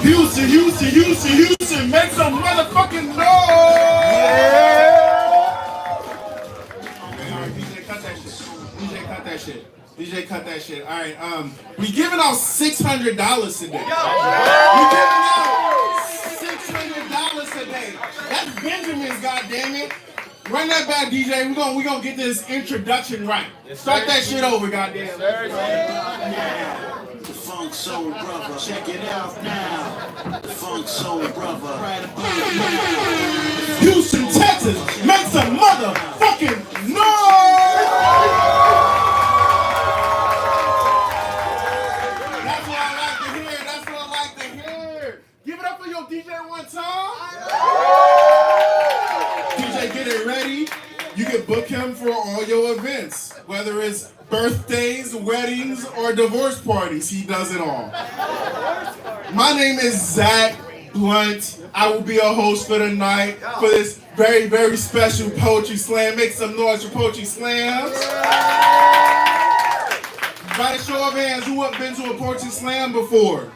Houston, Houston, Houston, Houston, make some motherfucking noise! Okay, DJ, cut that shit. DJ, cut that shit. DJ, cut that shit. All right, we giving out $600 today. We giving out $600 today. That's Benjamin's, goddammit. Run that back, DJ. We gonna get this introduction right. Start that shit over, goddamn. The Funk Soul Brother, check it out now. The Funk Soul Brother, right about now. Houston, Texas, make some motherfucking noise! That's what I like to hear. That's what I like to hear. Give it up for your DJ one time. DJ, get it ready. You can book him for all your events, whether it's birthdays, weddings, or divorce parties. He does it all. My name is Zach Blunt. I will be a host for the night for this very, very special poetry slam. Make some noise for poetry slams. By the show of hands, who have been to a poetry slam before?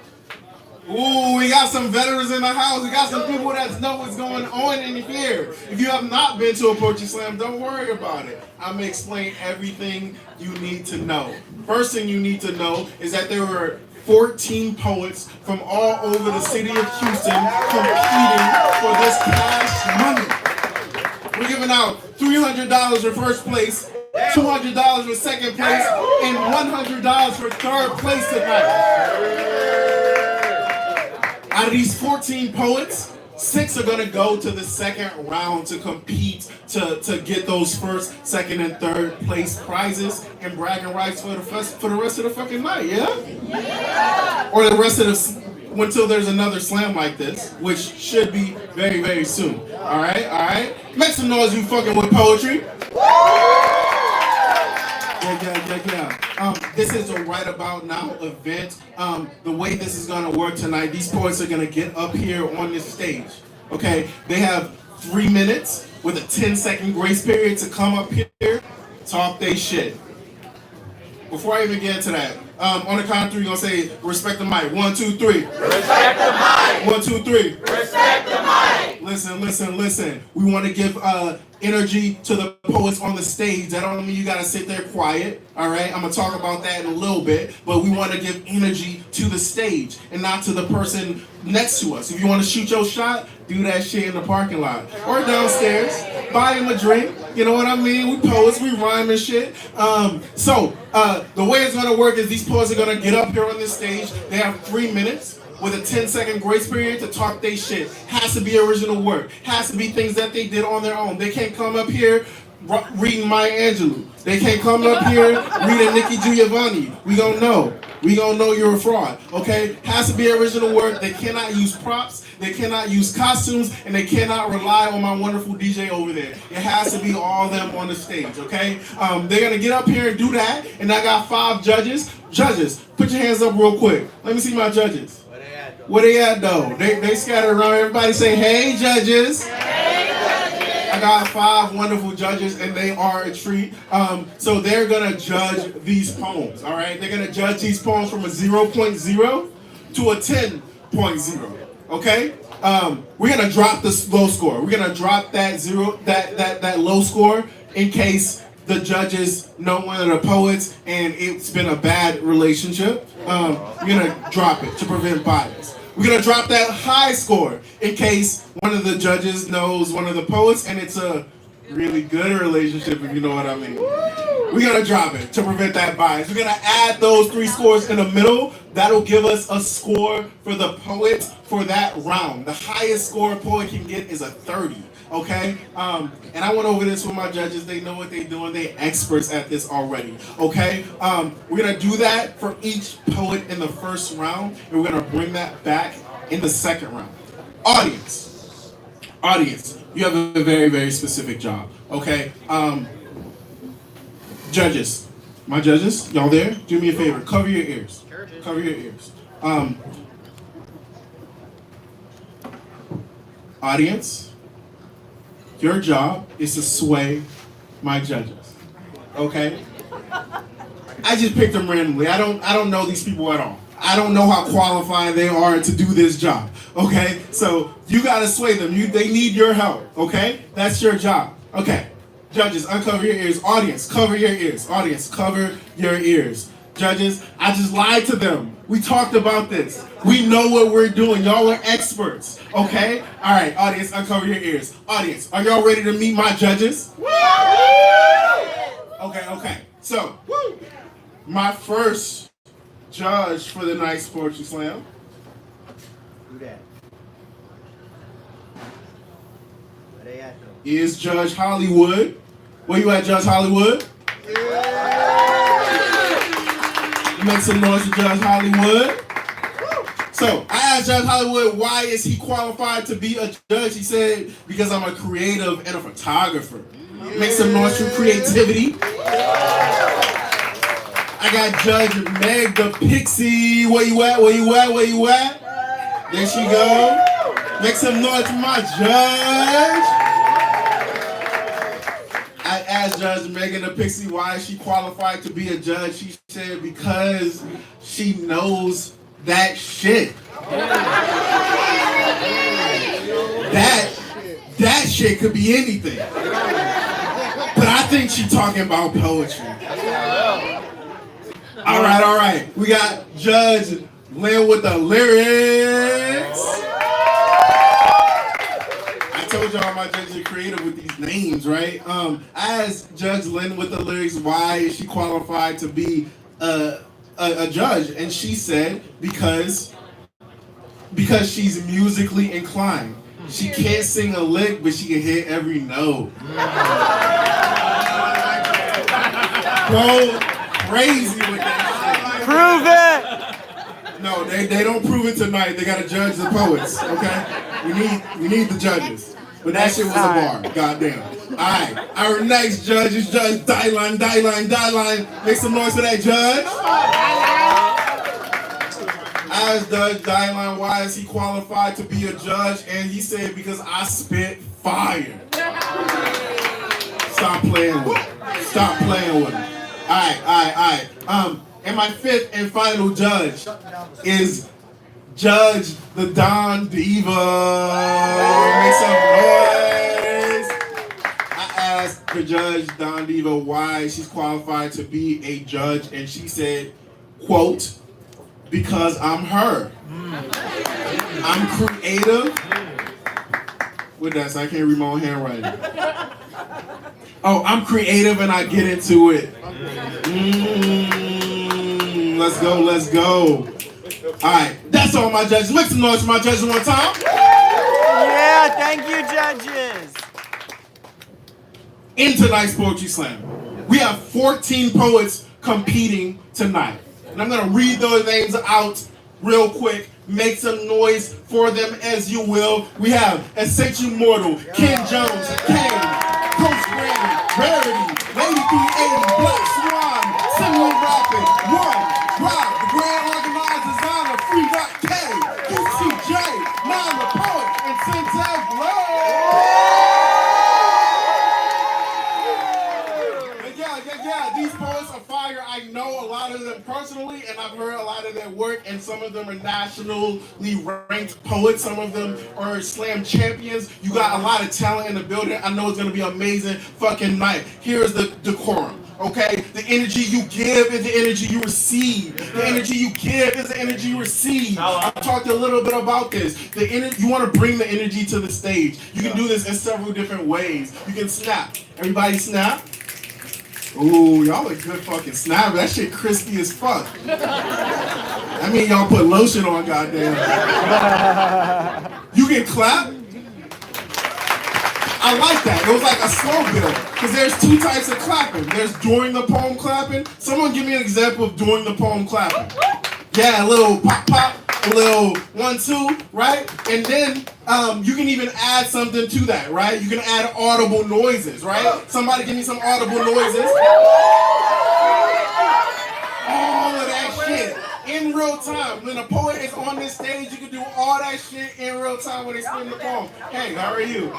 Ooh, we got some veterans in the house. We got some people that know what's going on in here. If you have not been to a poetry slam, don't worry about it. I'm going to explain everything you need to know. First thing you need to know is that there were 14 poets from all over the city of Houston competing for this cash money. We're giving out $300 for first place, $200 for second place, and $100 for third place tonight. Out of these 14 poets, 6 are going to go to the second round to compete to get those first, second, and third place prizes and bragging rights for the rest of the fucking night, yeah? Or the rest of the, until there's another slam like this, which should be very, very soon. All right? Make some noise, you fucking with poetry. Yeah. This is a right about now event. The way this is gonna work tonight, these poets are gonna get up here on this stage. Okay, they have 3 minutes with a 10-second grace period to come up here, talk they shit. Before I even get into that, on the count of 3, you're gonna say respect the mic. 1, 2, 3. Respect the mic. 1, 2, 3. Respect the mic. Listen. We want to give energy to the poets on the stage. That don't mean you gotta sit there quiet. All right, I'm gonna talk about that in a little bit. But we want to give energy to the stage and not to the person next to us. If you want to shoot your shot, do that shit in the parking lot or downstairs. Buy him a drink. You know what I mean? We poets, we rhyme and shit. So the way it's gonna work is these poets are gonna get up here on this stage. They have 3 minutes with a 10-second grace period to talk they shit. Has to be original work. Has to be things that they did on their own. They can't come up here reading Maya Angelou. They can't come up here reading Nikki Giovanni. We gonna know you're a fraud, okay? Has to be original work. They cannot use props. They cannot use costumes, and they cannot rely on my wonderful DJ over there. It has to be all them on the stage, okay? They're gonna get up here and do that, and I got 5 judges. Judges, put your hands up real quick. Let me see my judges. Where they at though? They scattered around. Everybody say, hey, judges. Hey, judges. I got 5 wonderful judges, and they are a treat. So they're going to judge these poems, all right? They're going to judge these poems from a 0.0 to a 10.0, okay? We're going to drop the low score. We're going to drop that low score in case the judges know one of the poets and it's been a bad relationship. We're going to drop it to prevent bias. We're going to drop that high score in case one of the judges knows one of the poets and it's a really good relationship, if you know what I mean. We're going to drop it to prevent that bias. We're going to add those 3 scores in the middle. That'll give us a score for the poet for that round. The highest score a poet can get is a 30. Okay, and I went over this with my judges. They know what they're doing. They're experts at this already. Okay, we're gonna do that for each poet in the first round, and we're gonna bring that back in the second round. Audience, you have a very, very specific job. Okay, judges, my judges, y'all there? Do me a favor. Cover your ears. Cover your ears. Audience. Your job is to sway my judges, okay? I just picked them randomly. I don't know these people at all. I don't know how qualified they are to do this job. Okay, so you gotta sway them. They need your help. Okay, that's your job. Okay, judges, uncover your ears. Audience, cover your ears. Audience, cover your ears. Judges, I just lied to them. We talked about this. We know what we're doing. Y'all are experts. Okay? All right, audience, uncover your ears. Audience, are y'all ready to meet my judges? Okay. So, my first judge for the night's Poetry Slam. Who that? Where they at though? Is Judge Hollywood. Where you at, Judge Hollywood? Make some noise for Judge Hollywood. So I asked Judge Hollywood, why is he qualified to be a judge? He said, because I'm a creative and a photographer. Make some noise for creativity. I got Judge Meg the Pixie. Where you at? There she go. Make some noise for my judge. I asked Judge Megan the Pixie why is she qualified to be a judge. She said because she knows that shit. That shit could be anything. But I think she's talking about poetry. All right. We got Judge Lynn with the lyrics. I told y'all my judges are creative with these names, right? I asked Judge Lynn with the lyrics, why is she qualified to be a judge? And she said, because she's musically inclined. She can't sing a lick, but she can hit every note. Go crazy with that shit. Prove it! No, they don't prove it tonight. They gotta judge the poets, okay? We need the judges. But that shit was a bar. Goddamn. Alright. Our next judge is Judge Dylan. Make some noise for that judge. I asked Judge Dylan why is he qualified to be a judge, and he said because I spit fire. Stop playing with him. Alright. And my fifth and final judge is Judge the Don Diva. Make some noise. I asked the Judge Don Diva why she's qualified to be a judge, and she said, quote, because I'm her. I'm creative. With that, so I can't read my own handwriting. Oh, I'm creative and I get into it. Let's go. All right, that's all my judges. Make some noise for my judges one time. Yeah, thank you, judges. In tonight's Poetry Slam, we have 14 poets competing tonight. And I'm gonna read those names out real quick. Make some noise for them as you will. We have Essential Mortal, Ken Jones, Kane, Coach Brandon, Rarity, Lady 380, Black Swan, Simeon Rapid, One, Rob, the Grand Organized Designer, Free Rock K, UCJ, Nine the Poet, and Sintel Glow. Yeah, these poets are fire. I know a lot of them personally, and I've heard a lot of their work, and some of them are nationally ranked poets. Some of them are slam champions. You got a lot of talent in the building. I know it's going to be an amazing fucking night. Here's the decorum, okay? The energy you give is the energy you receive. The energy you give is the energy you receive. I talked a little bit about this. You want to bring the energy to the stage. You can do this in several different ways. You can snap. Everybody snap. Ooh, y'all a good fucking snapper. That shit crispy as fuck. I mean, y'all put lotion on, goddamn. You can clap? I like that. It was like a slow build. Because there's two types of clapping. There's during the poem clapping. Someone give me an example of during the poem clapping. Yeah, a little pop, a little 1, 2, right? And then you can even add something to that, right? You can add audible noises, right? Somebody give me some audible noises. All of that shit in real time. When a poet is on this stage, you can do all that shit in real time when they spin the poem. Hey, how are you?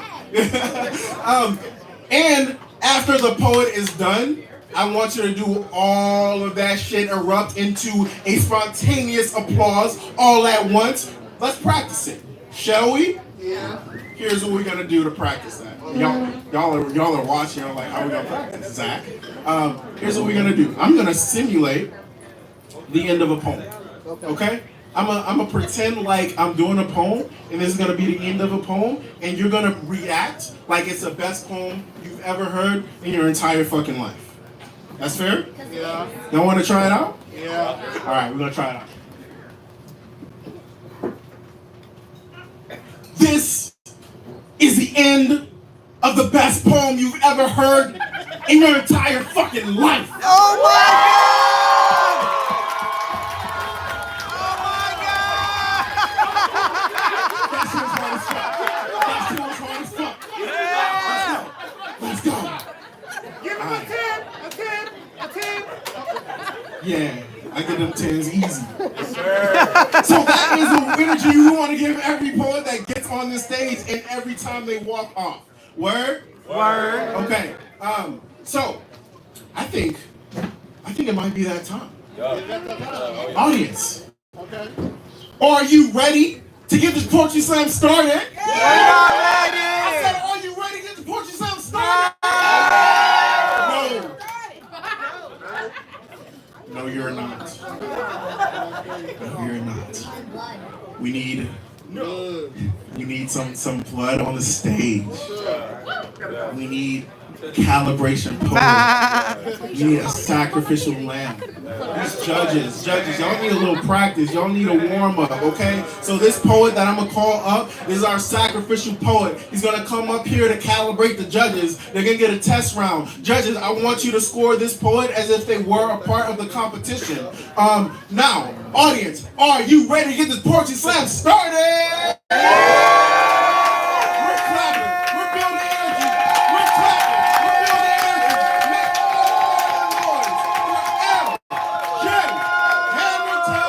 And after the poet is done, I want you to do all of that shit erupt into a spontaneous applause all at once. Let's practice it, shall we? Yeah. Here's what we're gonna do to practice that. Y'all are watching. I'm like, how are we gonna practice, Zach? Here's what we're gonna do. I'm gonna simulate the end of a poem. Okay? I'm gonna pretend like I'm doing a poem, and this is gonna be the end of a poem, and you're gonna react like it's the best poem you've ever heard in your entire fucking life. That's fair? Yeah. Y'all want to try it out? Yeah. All right, we're gonna try it out. This is the end of the best poem you've ever heard in your entire fucking life. Oh my God! Oh my That shit was hard as fuck. That shit was hard as fuck. Let's go. Give him Alright. a 10. Yeah, I get them 10s easy. So that is the energy you want to give every poet that gets on the stage and every time they walk off. Word? Word. Okay. So I think it might be that time. Audience, Okay. are you ready to get this poetry slam started? I said, are you ready to get this poetry slam started? No, you're not. No, you're not. We need some blood on the stage. We need calibration poetry. We need a sacrificial lamb. These judges, y'all need a little practice. Y'all need a warm up, okay? So this poet that I'm gonna call up is our sacrificial poet. He's gonna come up here to calibrate the judges. They're gonna get a test round. Judges, I want you to score this poet as if they were a part of the competition. Now, audience, are you ready to get this poetry slam started? We're clapping. We're building energy. We're clapping. We're building energy. Make all noise for LJ Hamilton.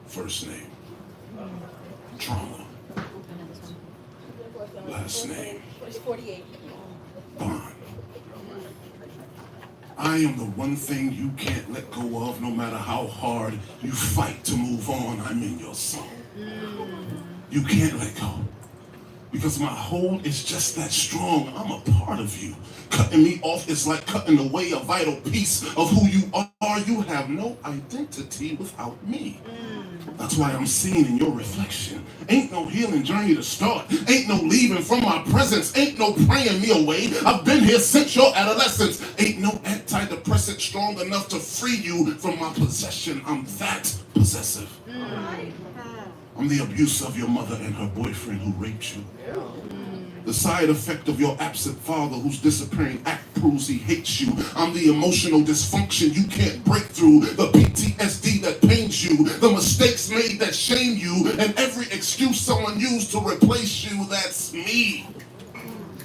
First name, Trauma. Last name, Bond. I am the one thing you can't let go of no matter how hard you fight to move on. I'm in your soul. You can't let go. Because my hold is just that strong. I'm a part of you. Cutting me off is like cutting away a vital piece of who you are. You have no identity without me. That's why I'm seen in your reflection. Ain't no healing journey to start. Ain't no leaving from my presence. Ain't no praying me away. I've been here since your adolescence. Ain't no antidepressant strong enough to free you from my possession. I'm that possessive. I'm the abuse of your mother and her boyfriend who raped you. The side effect of your absent father whose disappearing act proves he hates you. I'm the emotional dysfunction you can't break through. The PTSD that pains you. The mistakes made that shame you. And every excuse someone used to replace you. That's me.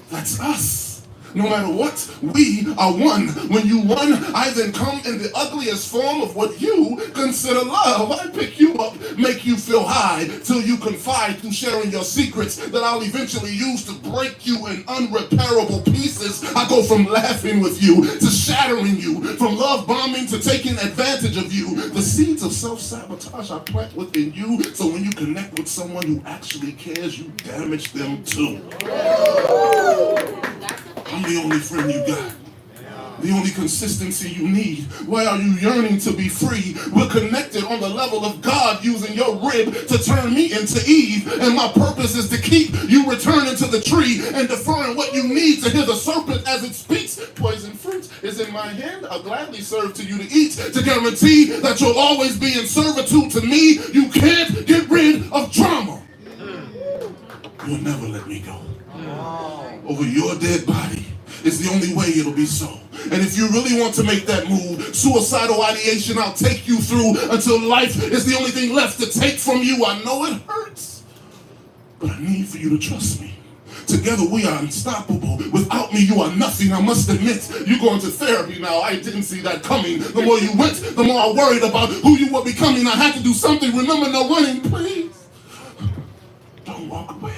That's us. No matter what, we are one. When you won, I then come in the ugliest form of what you consider love. I pick you up, make you feel high, till you confide through sharing your secrets that I'll eventually use to break you in unrepairable pieces. I go from laughing with you to shattering you, from love bombing to taking advantage of you. The seeds of self-sabotage I plant within you, so when you connect with someone who actually cares, you damage them too. I'm the only friend you got. The only consistency you need. Why are you yearning to be free? We're connected on the level of God using your rib to turn me into Eve. And my purpose is to keep you returning to the tree and deferring what you need to hear the serpent as it speaks. Poison fruit is in my hand. I'll gladly serve to you to eat. To guarantee that you'll always be in servitude to me. You can't get rid of drama. You'll never let me go. Over your dead body. It's the only way it'll be so. And if you really to make that move. Suicidal ideation I'll take you through until life is the only thing left to take from you. I know it hurts, but I need for you to trust me. Together we are unstoppable. Without me, you are nothing. I must admit, you're going to therapy now. I didn't see that coming. The more you went, the more I worried about who you were becoming. I had to do something. Remember, no running, please. Don't walk away.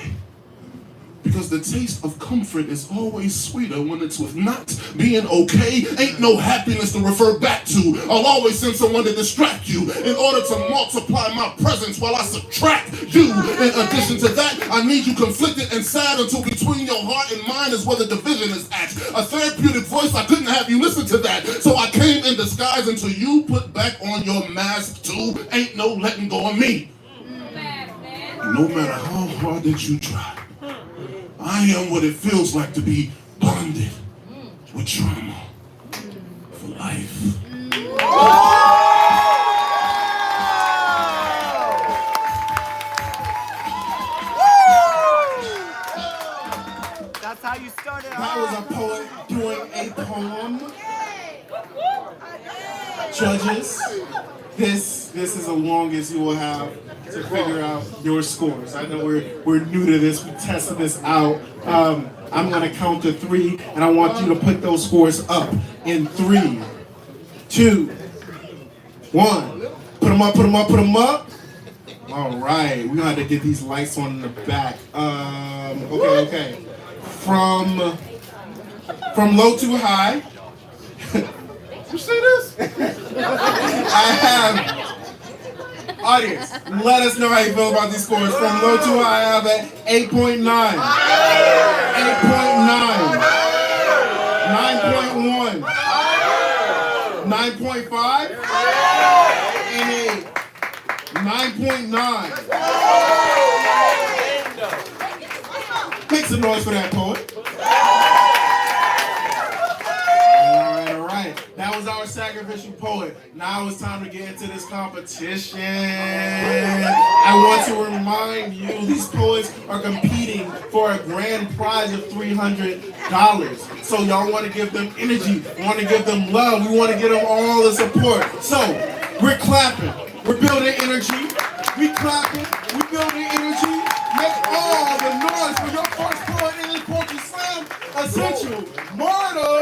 Because the taste of comfort is always sweeter when it's with not being okay. Ain't no happiness to refer back to. I'll always send someone to distract you in order to multiply my presence while I subtract you. In addition to that, I need you conflicted and sad until between your heart and mind is where the division is at. A therapeutic voice, I couldn't have you listen to that. So I came in disguise until you put back on your mask too. Ain't no letting go of me. No matter how hard that you try, I am what it feels like to be bonded with trauma for life. That's how you started. That was a poet doing a poem. Judges, this is the longest you will have to figure out your scores. I know we're new to this. We tested this out. I'm gonna count to 3, and I want you to put those scores up in 3, 2, 1. Put them up. Put them up. Put them up. All right, we're gonna have to get these lights on in the back. Okay. From low to high. You see this? I have. Audience, let us know how you feel about these scores. From low to high, I have an 8.9, 8.9, 9.1, 9.5, and a 9.9. Make some noise for that poet. All right. That was our sacrificial poet. Now it's time to get into this competition. I want to remind you, these poets are competing for a grand prize of $300. So y'all want to give them energy, we want to give them love, we want to give them all the support. So we're clapping, we're building energy, we clapping, we building energy. Make all the noise for your first poet in this Poetry Slam Essential Mortal.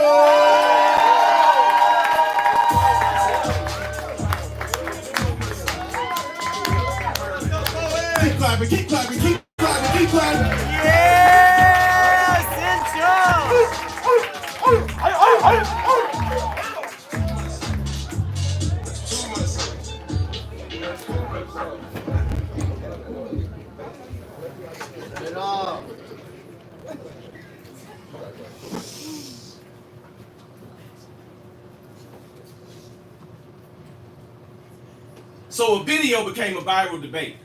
Keep clapping, keep clapping, keep clapping, keep clapping. Yeah, Sintel. So a video became a viral debate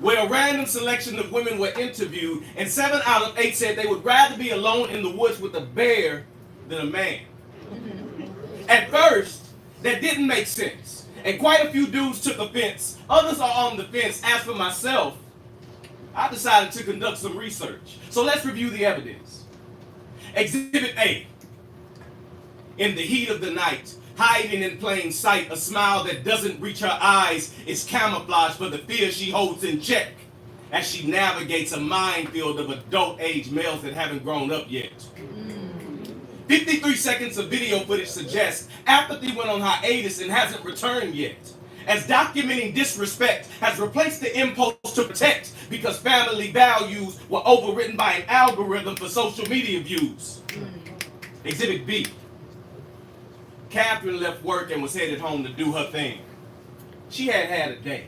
where a random selection of women were interviewed, and 7 out of 8 said they would rather be alone in the woods with a bear than a man. At first, that didn't make sense, and quite a few dudes took offense. Others are on the fence. As for myself, I decided to conduct some research. So let's review the evidence. Exhibit A. In the heat of the night, hiding in plain sight, a smile that doesn't reach her eyes is camouflage for the fear she holds in check as she navigates a minefield of adult-age males that haven't grown up yet. 53 seconds of video footage suggests apathy went on hiatus and hasn't returned yet, as documenting disrespect has replaced the impulse to protect because family values were overwritten by an algorithm for social media views. Exhibit B. Catherine left work and was headed home to do her thing. She had had a day.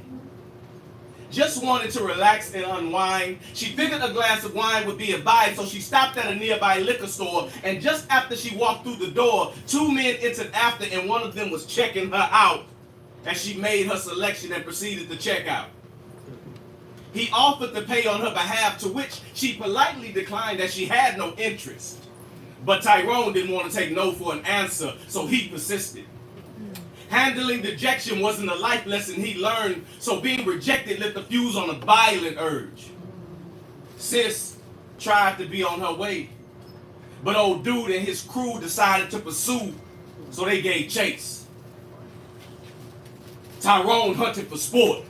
Just wanted to relax and unwind. She figured a glass of wine would be a vibe, so she stopped at a nearby liquor store, and just after she walked through the door, 2 men entered after, and one of them was checking her out as she made her selection and proceeded to check out. He offered to pay on her behalf, to which she politely declined as she had no interest. But Tyrone didn't want to take no for an answer, so he persisted. Handling dejection wasn't a life lesson he learned, so being rejected lit the fuse on a violent urge. Sis tried to be on her way, but old dude and his crew decided to pursue So they gave chase. Tyrone hunted for sport,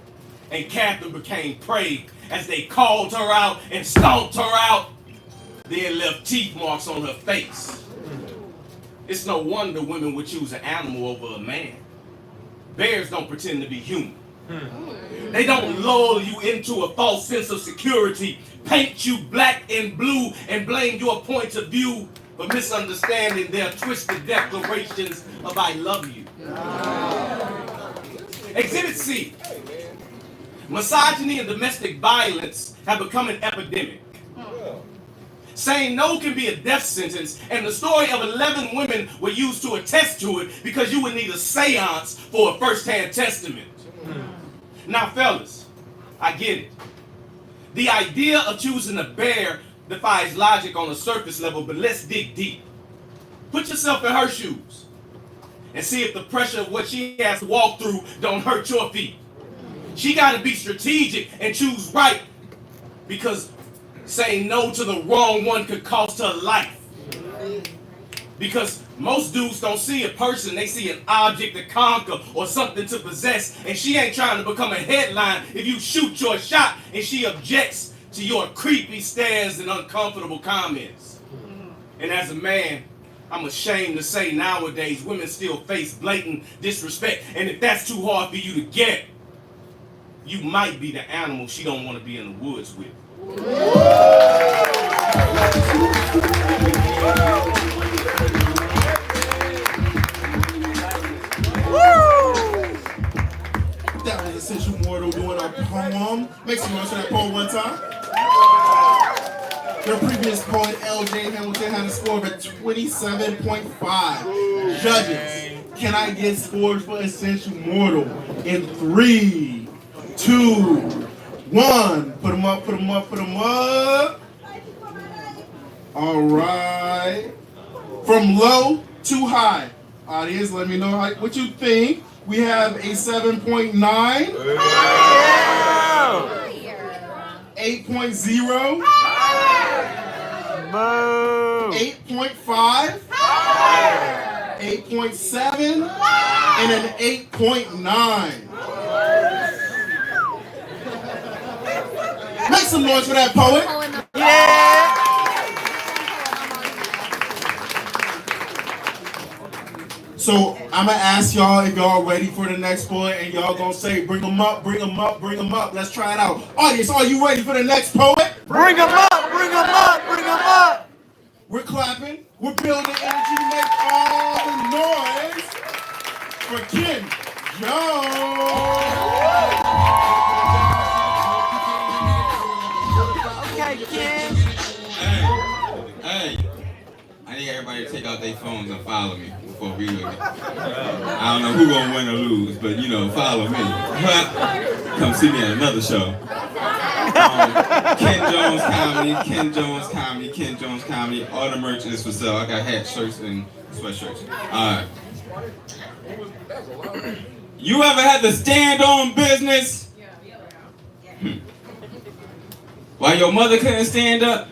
and Catherine became prey as they called her out and stomped her out, then left teeth marks on her face. It's no wonder women would choose an animal over a man. Bears don't pretend to be human. They don't lull you into a false sense of security, paint you black and blue, and blame your point of view for misunderstanding their twisted declarations of I love you. Exhibit C. Misogyny and domestic violence have become an epidemic. Saying no can be a death sentence, and the story of 11 women were used to attest to it because you would need a seance for a first-hand testament. Now, fellas, I get it. The idea of choosing a bear defies logic on a surface level, but let's dig deep. Put yourself in her shoes and see if the pressure of what she has to walk through don't hurt your feet. She got to be strategic and choose right, because saying no to the wrong one could cost her life. Because most dudes don't see a person, they see an object to conquer or something to possess, and she ain't trying to become a headline if you shoot your shot and she objects to your creepy stares and uncomfortable comments. And as a man, I'm ashamed to say nowadays women still face blatant disrespect, and if that's too hard for you to get, you might be the animal she don't want to be in the woods with. That was Essential Mortal doing a poem. Make some noise for that poem one time. Their previous poet, L.J. Hamilton, had a score of a 27.5. Judges, can I get scores for Essential Mortal in 3, 2, 1? Put them up, put them up, put them up. All right. From low to high. Audience, let me know what you think. We have a 7.9. 8.0. 8.5. 8.7. And an 8.9. Make some noise for that poet. Yeah. So I'm gonna ask y'all if y'all ready for the next poet, and y'all gonna say, bring them up, bring them up, bring them up. Let's try it out. Audience, are you ready for the next poet? Bring them up, bring them up, bring them up. We're clapping. We're building energy to make all the noise for Ken Jones. Okay, Ken. Hey, I need everybody to take out their phones and follow me before we look at it. I don't know who gonna win or lose, but you know, follow me. Come see me at another show. Ken Jones Comedy, Ken Jones Comedy, Ken Jones Comedy. All the merch is for sale. I got hats, shirts, and sweatshirts. Alright. You ever had to stand on business? Why your mother couldn't stand up?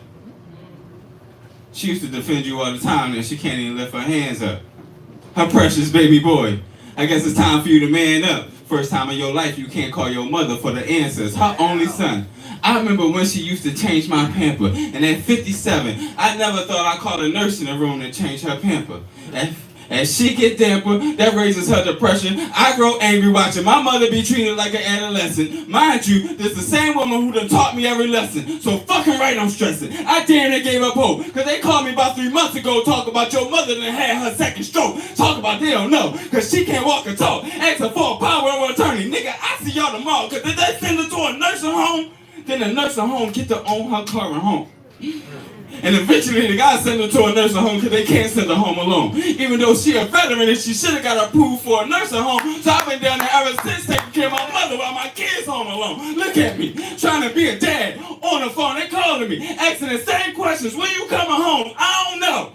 She used to defend you all the time, and she can't even lift her hands up. Her precious baby boy. I guess it's time for you to man up. First time in your life you can't call your mother for the answers. Her only son. I remember when she used to change my pamper, and at 57, I never thought I'd call a nurse in the room to change her pamper. As she get damper, that raises her depression. I grow angry watching my mother be treated like an adolescent. Mind you, this the same woman who done taught me every lesson. So fucking right, I'm stressing. I damn near gave up hope, cause they called me about 3 months ago, talk about your mother done had her second stroke. Talk about they don't know, cause she can't walk or talk. Ask her for a power of attorney. Nigga, I see y'all tomorrow, cause if they send her to a nursing home, then the nursing home get to own her current home. And eventually the guy sent her to a nursing home because they can't send her home alone. Even though she a veteran and she should have got approved for a nursing home. So I've been down there ever since taking care of my mother while my kids home alone. Look at me, trying to be a dad. On the phone, they calling me, asking the same questions. When you coming home? I don't know.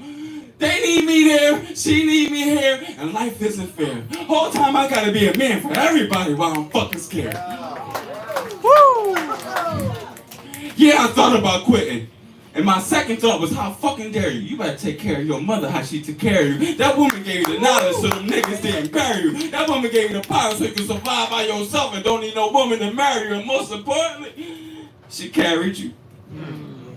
They need me there, she need me here, and life isn't fair. Whole time I gotta be a man for everybody while I'm fucking scared. Woo! Yeah, I thought about quitting. And my second thought was, how fucking dare you? You better take care of your mother how she took care of you. That woman gave you the knowledge so them niggas didn't bury you. That woman gave you the power so you can survive by yourself and don't need no woman to marry you. And most importantly, she carried you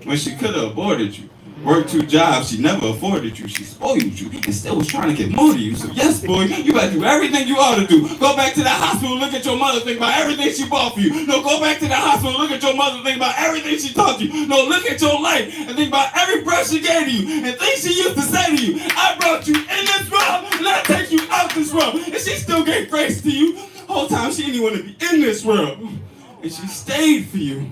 when she could have aborted you. Worked 2 jobs, she never afforded you. She spoiled you and still was trying to get more to you. So yes, boy, you better do everything you ought to do. Go back to that hospital, look at your mother, think about everything she bought for you. No, go back to that hospital, look at your mother, think about everything she taught you. No, look at your life and think about every breath she gave to you and things she used to say to you. I brought you in this world and I take you out this world. And she still gave grace to you. The whole time she didn't even want to be in this world. And she stayed for you.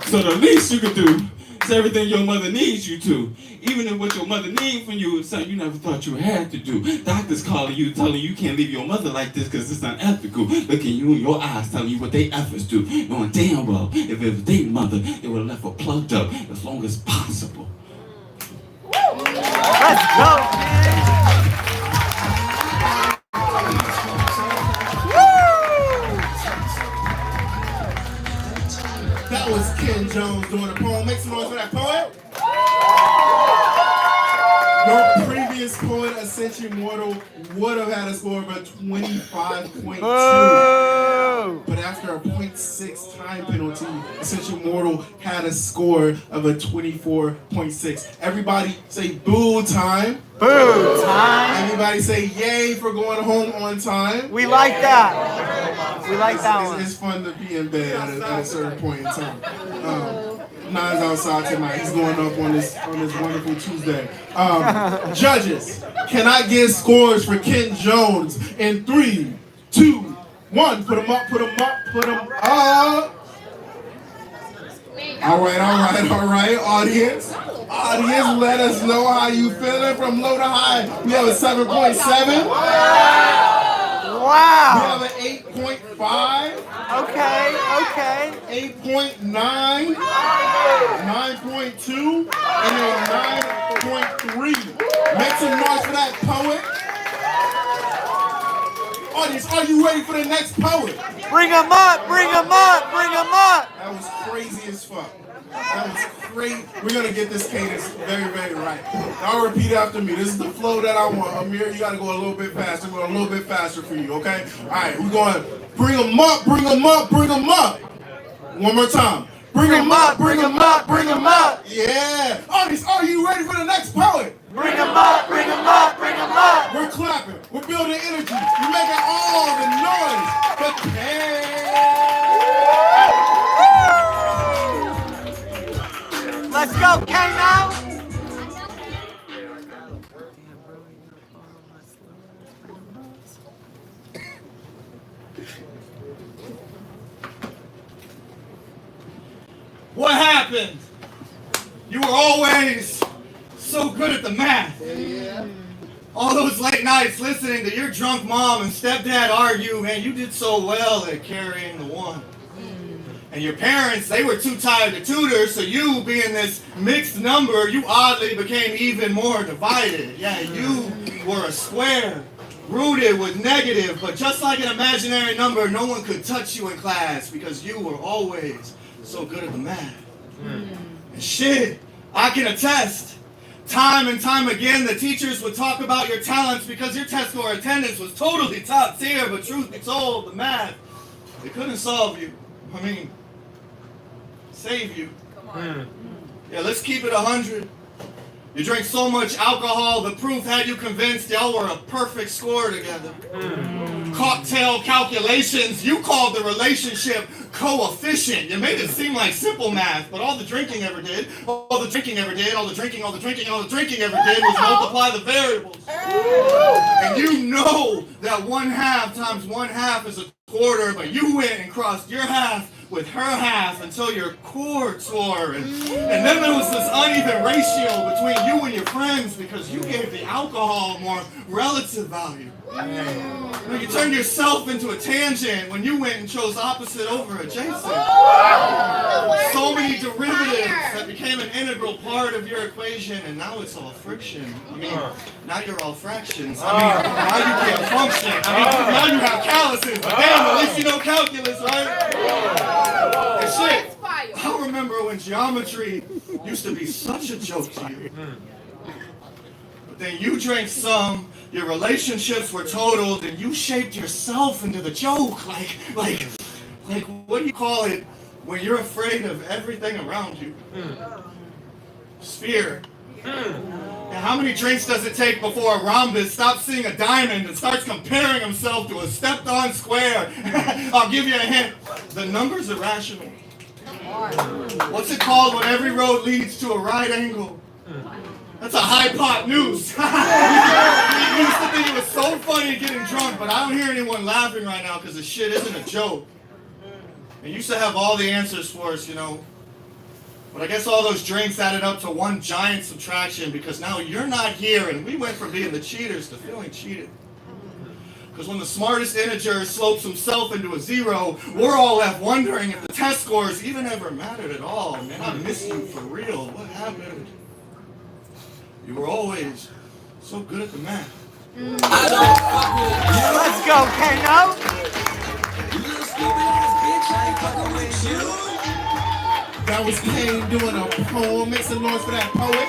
So the least you could do is everything your mother needs you to. Even if what your mother needs from you is something you never thought you had to do. Doctors calling you, telling you can't leave your mother like this because it's unethical. Looking you in your eyes, telling you what they efforts do. Knowing damn well, if it was their mother, they would have left her plugged up as long as possible. Let's go, That was Ken Jones doing a poem. Make some noise for that poet. Your previous poet, Ascension Mortal, would have had a score of a 25.2. But after a 0.6 time penalty, Ascension Mortal had a score of a 24.6. Everybody say boo time. Boo time. Everybody say yay for going home on time. We like that. We like that one. It's fun to be in bed at a certain point in time. Nine's outside tonight. He's going up on this wonderful Tuesday. Judges, can I get scores for Ken Jones in 3, 2, 1? Put them up, put them up, put them up. All right, audience. Audience, let us know how you feeling from low to high. We have a 7.7. Wow. We have an 8.5. Okay. 8.9, 9.2, and a 9.3. Make some noise for that poet. Audience, are you ready for the next poet? Bring him up. That was crazy as fuck. That was great. We're gonna get this cadence very, very right. Y'all repeat after me. This is the flow that I want. Amir, you gotta go a little bit faster. Go a little bit faster for you, okay? All right, we're going. Bring them up. One more time. Bring them up. Yeah. Audience, are you ready for the next poet? Bring him up. We're clapping. We're building energy. We're making all the noise. But Let's go, Kane now. What happened? You were always so good at the math. All those late nights listening to your drunk mom and stepdad argue, man, you did so well at carrying the one. And your parents, they were too tired to tutor, so you, being this mixed number, you oddly became even more divided. Yeah, you were a square, rooted with negative, but just like an imaginary number, no one could touch you in class because you were always so good at the math. And shit, I can attest. Time and time again, the teachers would talk about your talents because your test score attendance was totally top tier, but truth be told, the math, they couldn't solve you. I mean, save you. Yeah, let's keep it 100. You drank so much alcohol, the proof had you convinced y'all were a perfect score together. Cocktail calculations, you called the relationship coefficient. You made it seem like simple math, but all the drinking ever did was multiply the variables. And you know that 1/2 times 1/2 is a quarter, but you went and crossed your half with her half until your core tore. And then there was this uneven ratio between you and your friends because you gave the alcohol more relative value. No, you turned yourself into a tangent when you went and chose opposite over adjacent. So many derivatives that became an integral part of your equation, and now it's all friction. I mean, now you're all fractions. I mean, now you can't function. I mean, now you have calluses. But damn, at least you know calculus, right? And shit, I remember when geometry used to be such a joke to you. But then you drank some, your relationships were totaled, and you shaped yourself into the joke. Like, what do you call it when you're afraid of everything around you? Sphere. Now, how many drinks does it take before a rhombus stops seeing a diamond and starts comparing himself to a stepped-on square? I'll give you a hint. The number's irrational. What's it called when every road leads to a right angle? That's a hypotenuse. We used to think it was so funny getting drunk, but I don't hear anyone laughing right now because the shit isn't a joke. And you used to have all the answers for us, you know. But I guess all those drinks added up to one giant subtraction because now you're not here and we went from being the cheaters to feeling cheated. Because when the smartest integer slopes himself into a zero, we're all left wondering if the test scores even ever mattered at all. Man, I miss you for real. What happened? You were always so good at the math. Let's go, Kano. That was Kane doing a poem. Make some noise for that poet.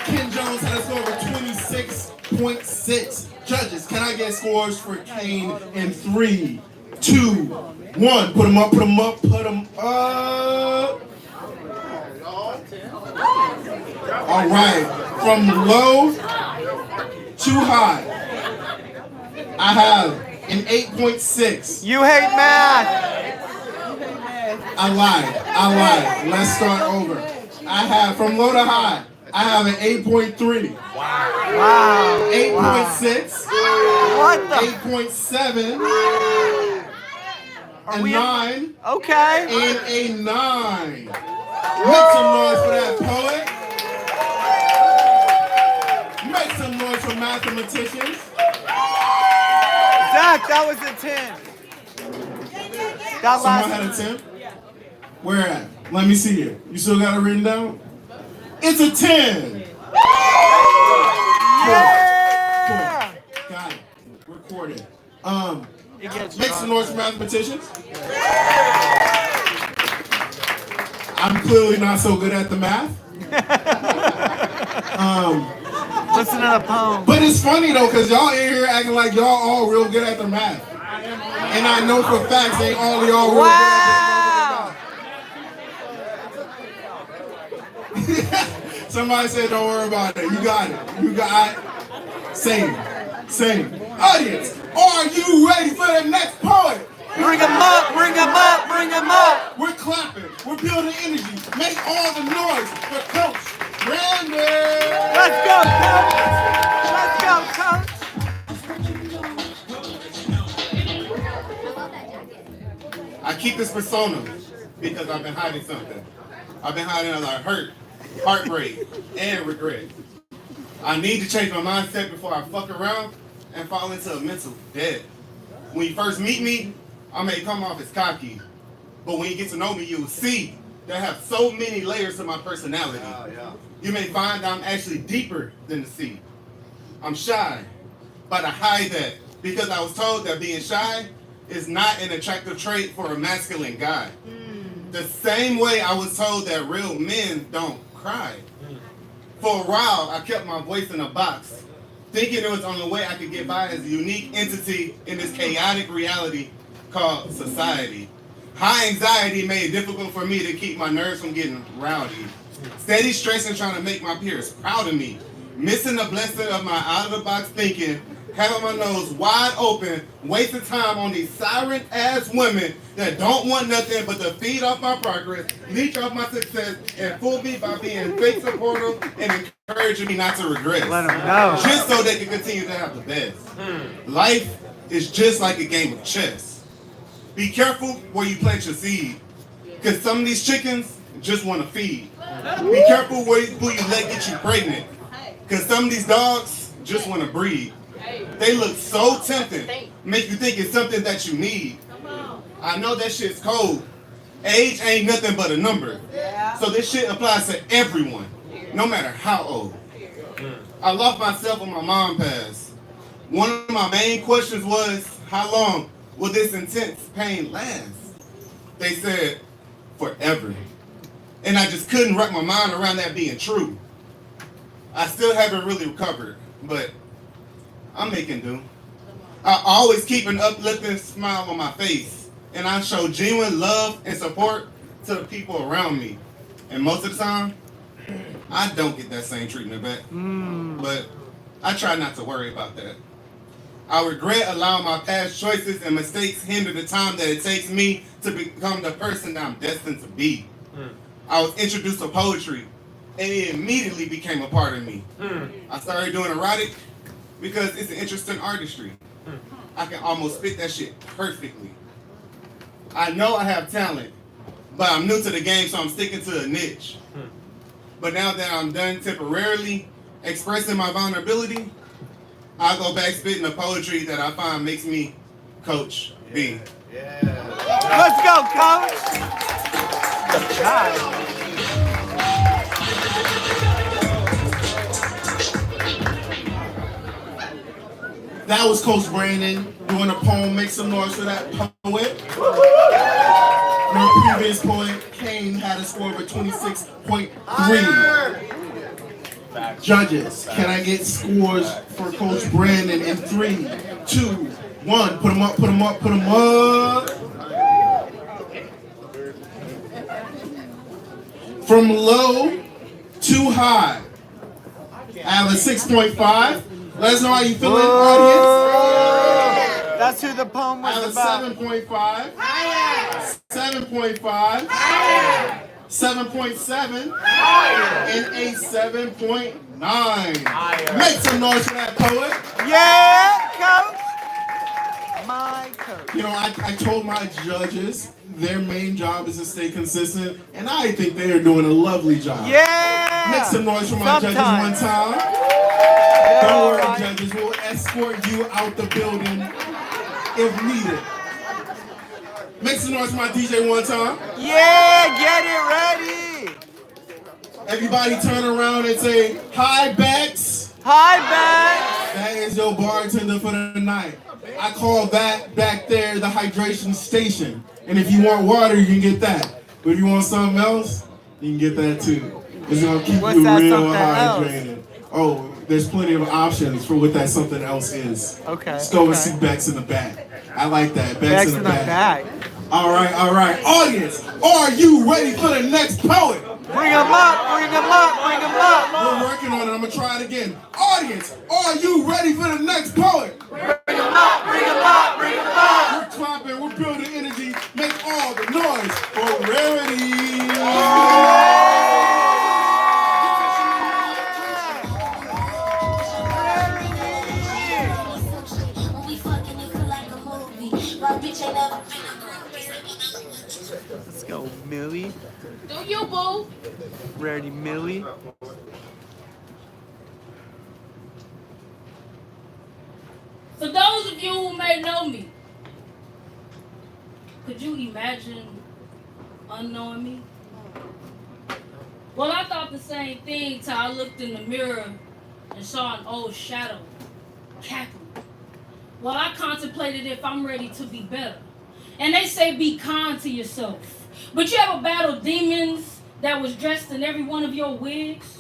Ken Jones had us over 26.6. Judges, can I get scores for Kane in 3, 2, 1? Put them up, put them up, put them up. All right, from low to high, I have an 8.6. You hate math. I lied. Let's start over. I have, from low to high, I have an 8.3. Wow. 8.6. What the? 8.7. A 9. Okay. And a 9. Make some noise for that poet. Make some noise for mathematicians. Zach, that was a 10. That Someone had a 10? Where at? Let me see it. You still got it written down? It's a 10. Yeah. Cool. Got it. Recorded. Make some noise for mathematicians. I'm clearly not so good at the math. Listen to the poem. But it's funny though, because y'all in here acting like y'all all real good at the math. And I know for facts they all y'all real good at the math. Somebody said don't worry about it. You got it. You got it. Same. Audience, are you ready for the next poet? Bring him up, bring him up, bring him up. We're clapping. We're building energy. Make all the noise for Coach Brandon. Let's go, Coach. Let's go, Coach. I keep this persona because I've been hiding something. I've been hiding a lot of hurt, heartbreak, and regret. I need to change my mindset before I fuck around and fall into a mental debt. When you first meet me, I may come off as cocky, but when you get to know me, you'll see that I have so many layers to my personality. You may find I'm actually deeper than the sea. I'm shy, but I hide that because I was told that being shy is not an attractive trait for a masculine guy. The same way I was told that real men don't cry. For a while, I kept my voice in a box, thinking it was the only way I could get by as a unique entity in this chaotic reality called society. High anxiety made it difficult for me to keep my nerves from getting rowdy. Steady stressing trying to make my peers proud of me. Missing the blessing of my out-of-the-box thinking, having my nose wide open, wasting time on these siren-ass women that don't want nothing but to feed off my progress, leech off my success, and fool me by being fake supportive and encouraging me not to regress. Let them know. Just so they can continue to have the best. Life is just like a game of chess. Be careful where you plant your seed, because some of these chickens just want to feed. Be careful who you let get you pregnant, because some of these dogs just want to breathe. They look so tempting, make you think it's something that you need. I know that shit's cold. Age ain't nothing but a number. So this shit applies to everyone, no matter how old. I lost myself when my mom passed. One of my main questions was, how long will this intense pain last? They said, forever. And I just couldn't wrap my mind around that being true. I still haven't really recovered, but I'm making do. I always keep an uplifting smile on my face, and I show genuine love and support to the people around me. And most of the time, I don't get that same treatment back. But I try not to worry about that. I regret allowing my past choices and mistakes hinder the time that it takes me to become the person that I'm destined to be. I was introduced to poetry, and it immediately became a part of me. I started doing erotic because it's an interesting artistry. I can almost spit that shit perfectly. I know I have talent, but I'm new to the game, so I'm sticking to a niche. But now that I'm done temporarily expressing my vulnerability, I go back spitting the poetry that I find makes me Coach B. Let's go, Coach. Nice. That was Coach Brandon doing a poem. Make some noise for that poet. Your previous poet, Kane, had a score of a 26.3. Judges, can I get scores for Coach Brandon in 3, 2, 1? Put them up, put them up, put them up. From low to high, I have a 6.5. Let us know how you feeling, audience. That's who the poem I was have about. a 7.5. 7.5. 7.7. And a 7.9. Make some noise for that poet. Yeah, Coach. My coach. You know, I told my judges their main job is to stay consistent, and I think they are doing a lovely job. Yeah. Make some noise for my judges one time. Don't worry, judges. We'll escort you out the building if needed. Make some noise for my DJ one time. Yeah, get it ready. Everybody turn around and say, "Hi, Bex." Hi, Bex. That is your bartender for the night. I call that back there the hydration station. And if you want water, you can get that. But if you want something else, you can get that too. It's gonna keep What's you that real something else? hydrated. Oh, there's plenty of options for what that something else is. Okay. Let's go and okay. see Bex in the back. I like that. Bex in the back. All right, all right. Audience, are you ready for the next poet? Bring him up, bring him up, bring him up. We're working on it. I'm gonna try it again. Audience, are you ready for the next poet? Bring him up, bring him up, bring him up. We're clapping, we're building energy. Make all the noise for Rarity. Let's go, Millie. Do you, boo? Rarity Millie. For those of you who may know me, could you imagine unknowing me? Well, I thought the same thing till I looked in the mirror and saw an old shadow cackling. Well, I contemplated if I'm ready to be better. And they say be kind to yourself. But you ever battled demons that was dressed in every one of your wigs?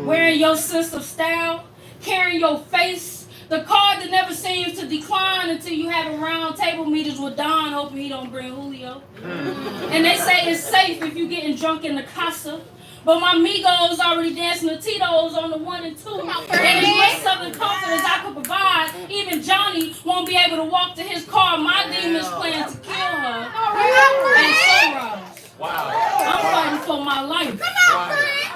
Wearing your sense of style? Carrying your face? The card that never seems to decline until you have a round table meetings with Don, hoping he don't bring Julio. And they say it's safe if you getting drunk in the casa. But my Migos already dancing the Tito's on the 1 and 2. And as much southern comfort as I could provide, even Johnny won't be able to walk to his car. My demons plan to kill her at sunrise. Wow. I'm fighting for my life.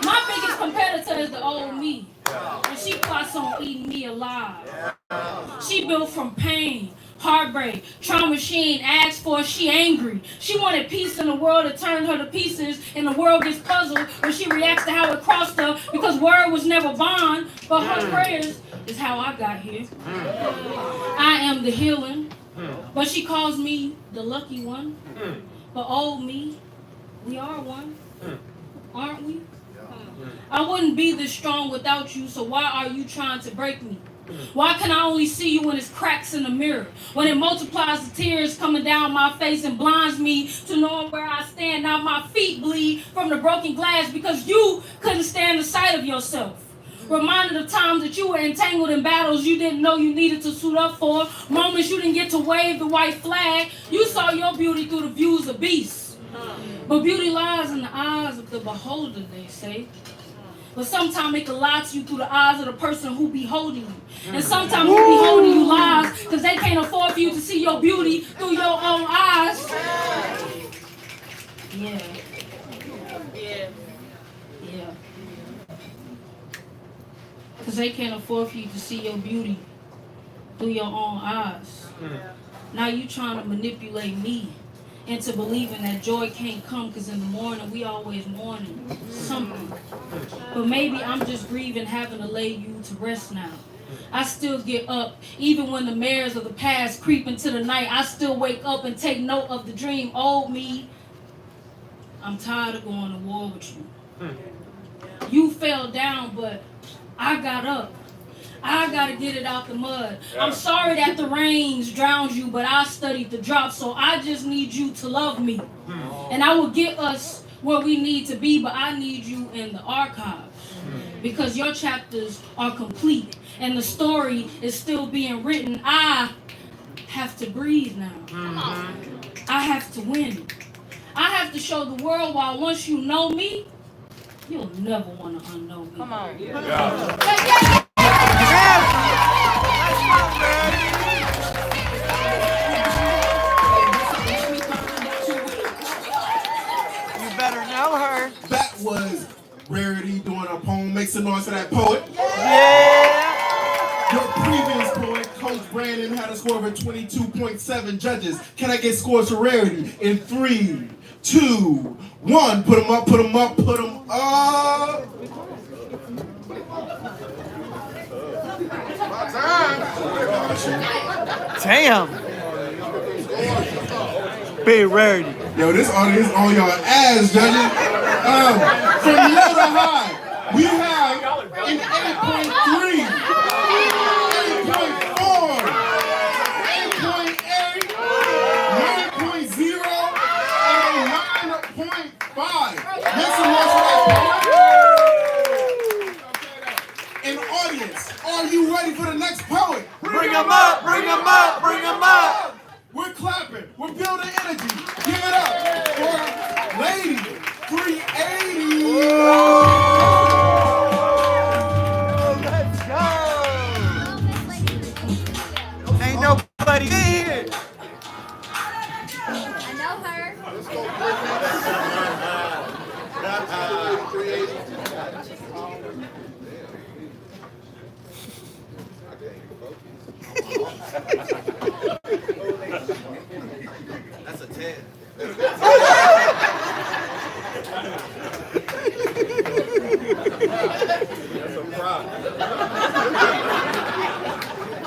My biggest competitor is the old me. And she plots on eating me alive. She built from pain, heartbreak, trauma she ain't asked for, she angry. She wanted peace in the world to turn her to pieces, and the world gets puzzled when she reacts to how it crossed her because word was never bond, but her prayers is how I got here. I am the healing, but she calls me the lucky one. But old me, we are one, aren't we? I wouldn't be this strong without you, so why are you trying to break me? Why can I only see you when it's cracks in the mirror? When it multiplies the tears coming down my face and blinds me to knowing where I stand. Now my feet bleed from the broken glass because you couldn't stand the sight of yourself. Reminded of times that you were entangled in battles you didn't know you needed to suit up for. Moments you didn't get to wave the white flag. You saw your beauty through the views of beasts. But beauty lies in the eyes of the beholder, they say. But sometimes it can lie to you through the eyes of the person who be holding you. And sometimes who be holding you lies because they can't afford for you to see your beauty through your own eyes. Yeah. Because they can't afford for you to see your beauty through your own eyes. Now you trying to manipulate me into believing that joy can't come because in the morning we always mourning something. But maybe I'm just grieving having to lay you to rest now. I still get up, even when the mares of the past creep into the night. I still wake up and take note of the dream. Old me, I'm tired of going to war with you. You fell down, but I got up. I gotta get it out the mud. I'm sorry that the rains drowned you, but I studied the drops, so I just need you to love me. And I will get us where we need to be, but I need you in the archives. Because your chapters are complete, and the story is still being written. I have to breathe now. I have to win. I have to show the world why once you know me, you'll never want to unknow me. Come on. You better know her. That was Rarity doing a poem. Make some noise for that poet. Yeah. Your previous poet, Coach Brandon, had a score of 22.7 judges. Can I get scores for Rarity? In 3, 2, 1. Put them up, put them up, put them up. Damn. Big Rarity. Yo, this audience on your ass, judges. From low to high, we have an 8.3, 8.4, 8.8, 9.0, and 9.5. Make some noise for that. And audience, are you ready for the next poet? Bring him up, bring him up, bring him up. We're clapping. We're building energy. Give it up for Lady 380. Let's go. Ain't nobody here. I know her. That's a 10.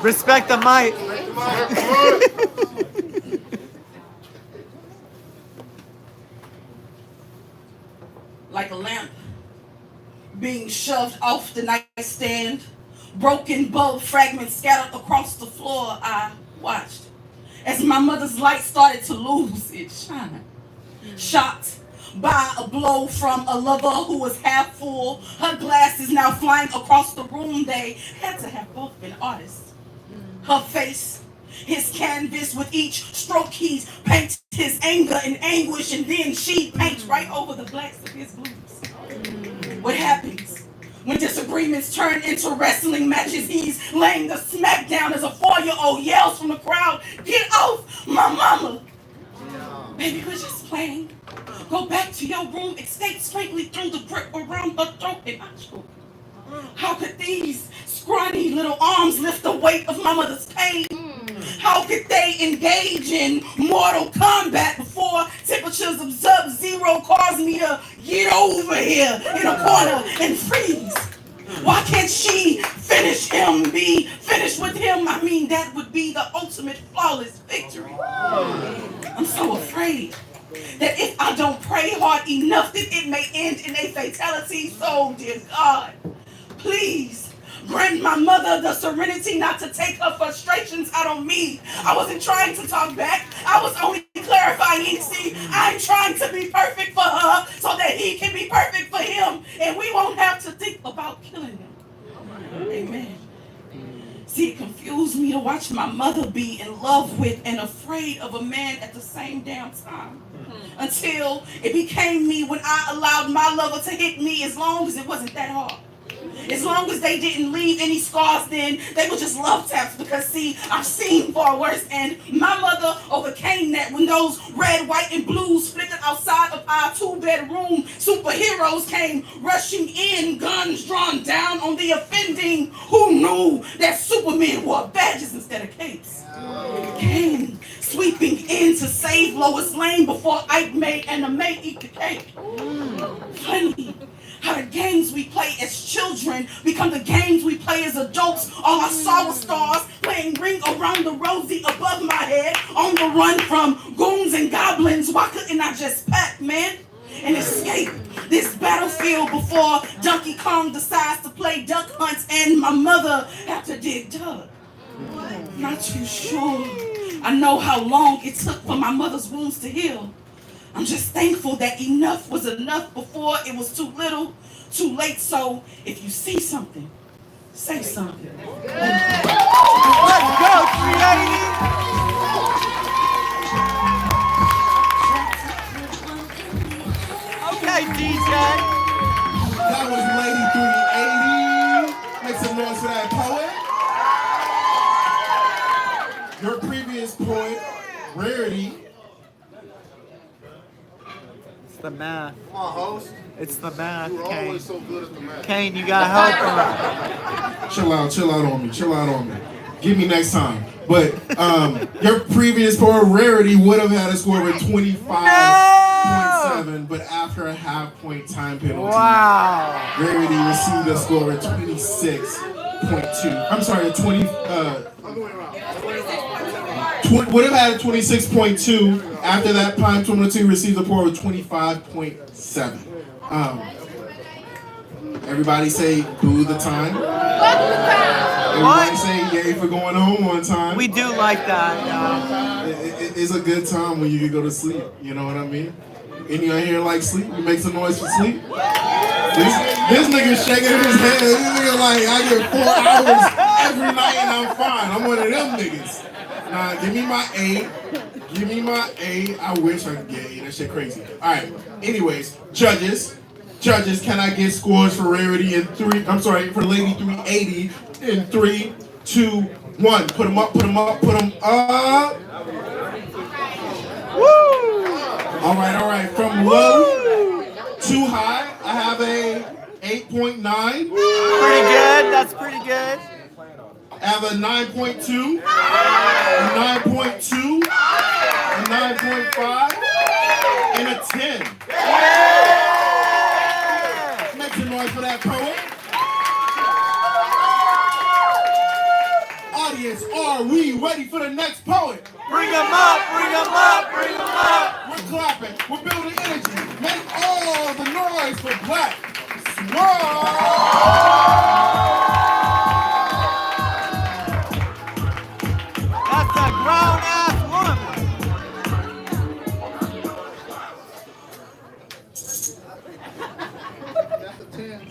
Respect the mic. Like a lamp being shoved off the nightstand, broken bulb fragments scattered across the floor. I watched as my mother's light started to lose its shine. Shocked by a blow from a lover who was half full, her glasses now flying across the room. They had to have both been artists. Her face, his canvas, with each stroke he paints his anger and anguish, and then she paints right over the blacks of his blues. What happens when disagreements turn into wrestling matches? He's laying a smack down as a 4-year-old yells from the crowd, "Get off my mama!" Baby, we're just playing. Go back to your room, escape faintly through the grip around her throat, and I choke. How could these scrawny little arms lift the weight of my mother's pain? How could they engage in mortal combat before temperatures of sub-zero cause me to get over here in a corner and freeze? Why can't she finish him, be finished with him? I mean, that would be the ultimate flawless victory. I'm so afraid that if I don't pray hard enough, that it may end in a fatality. So, dear God, please grant my mother the serenity not to take her frustrations out on me. I wasn't trying to talk back. I was only clarifying. See, I'm trying to be perfect for her so that he can be perfect for him, and we won't have to think about killing him. Amen. See, it confused me to watch my mother be in love with and afraid of a man at the same damn time. Until it became me when I allowed my lover to hit me, as long as it wasn't that hard. As long as they didn't leave any scars, then they were just love taps. Because see, I've seen far worse, and my mother overcame that when those red, white, and blues flickered outside of our 2-bedroom. Superheroes came rushing in, guns drawn down on the offending. Who knew that Supermen wore badges instead of capes? Kane sweeping in to save Lois Lane before Ike made Anna Mae eat the cake. Funny how the games we play as children become the games we play as adults. All I saw was stars playing Ring Around the Rosie above my head, on the run from goons and goblins. Why couldn't I just pack, man, and escape this battlefield before Donkey Kong decides to play duck hunts and my mother have to dig Doug? Not too sure I know how long it took for my mother's wounds to heal. I'm just thankful that enough was enough before it was too little, too late. So if you see something, say something. Let's go, 380. Okay, DJ. That was Lady 380. Make some noise for that poet. Your previous poet, Rarity. It's the math. Come on, host. It's the math, You were Kane. always so good at the math. Kane, you gotta help him. Chill out on me. Give me next time. But your previous poet, Rarity, would have had a score of 25.7, but after a half-point time penalty, Wow. Rarity received a score of 26.2. I'm sorry, 20. Would have had a 26.2. After that, Pine 22 received a score of 25.7. Everybody say boo the time. Everybody say yay for going home on time. We do like that. It's a good time when you can go to sleep. You know what I mean? Anyone here like sleep? You make some noise for sleep? This nigga shaking his head. This nigga like, I get 4 hours every night and I'm fine. I'm one of them niggas. Nah, give me my A. Give me my A. I wish I could get A. That shit crazy. All right. Anyways, judges, can I get scores for Rarity in 3? I'm sorry, for Lady 380 in 3, 2, 1. Put them up. Woo! All right. From low to high, I have a 8.9. Pretty good. That's pretty good. I have a 9.2, a 9.2, a 9.5, and a 10. Yeah! Make some noise for that poet. Audience, are we ready for the next poet? Bring them up. We're clapping, we're building energy. Make all the noise for Black Swan! That's a grown-ass woman. That's a 10.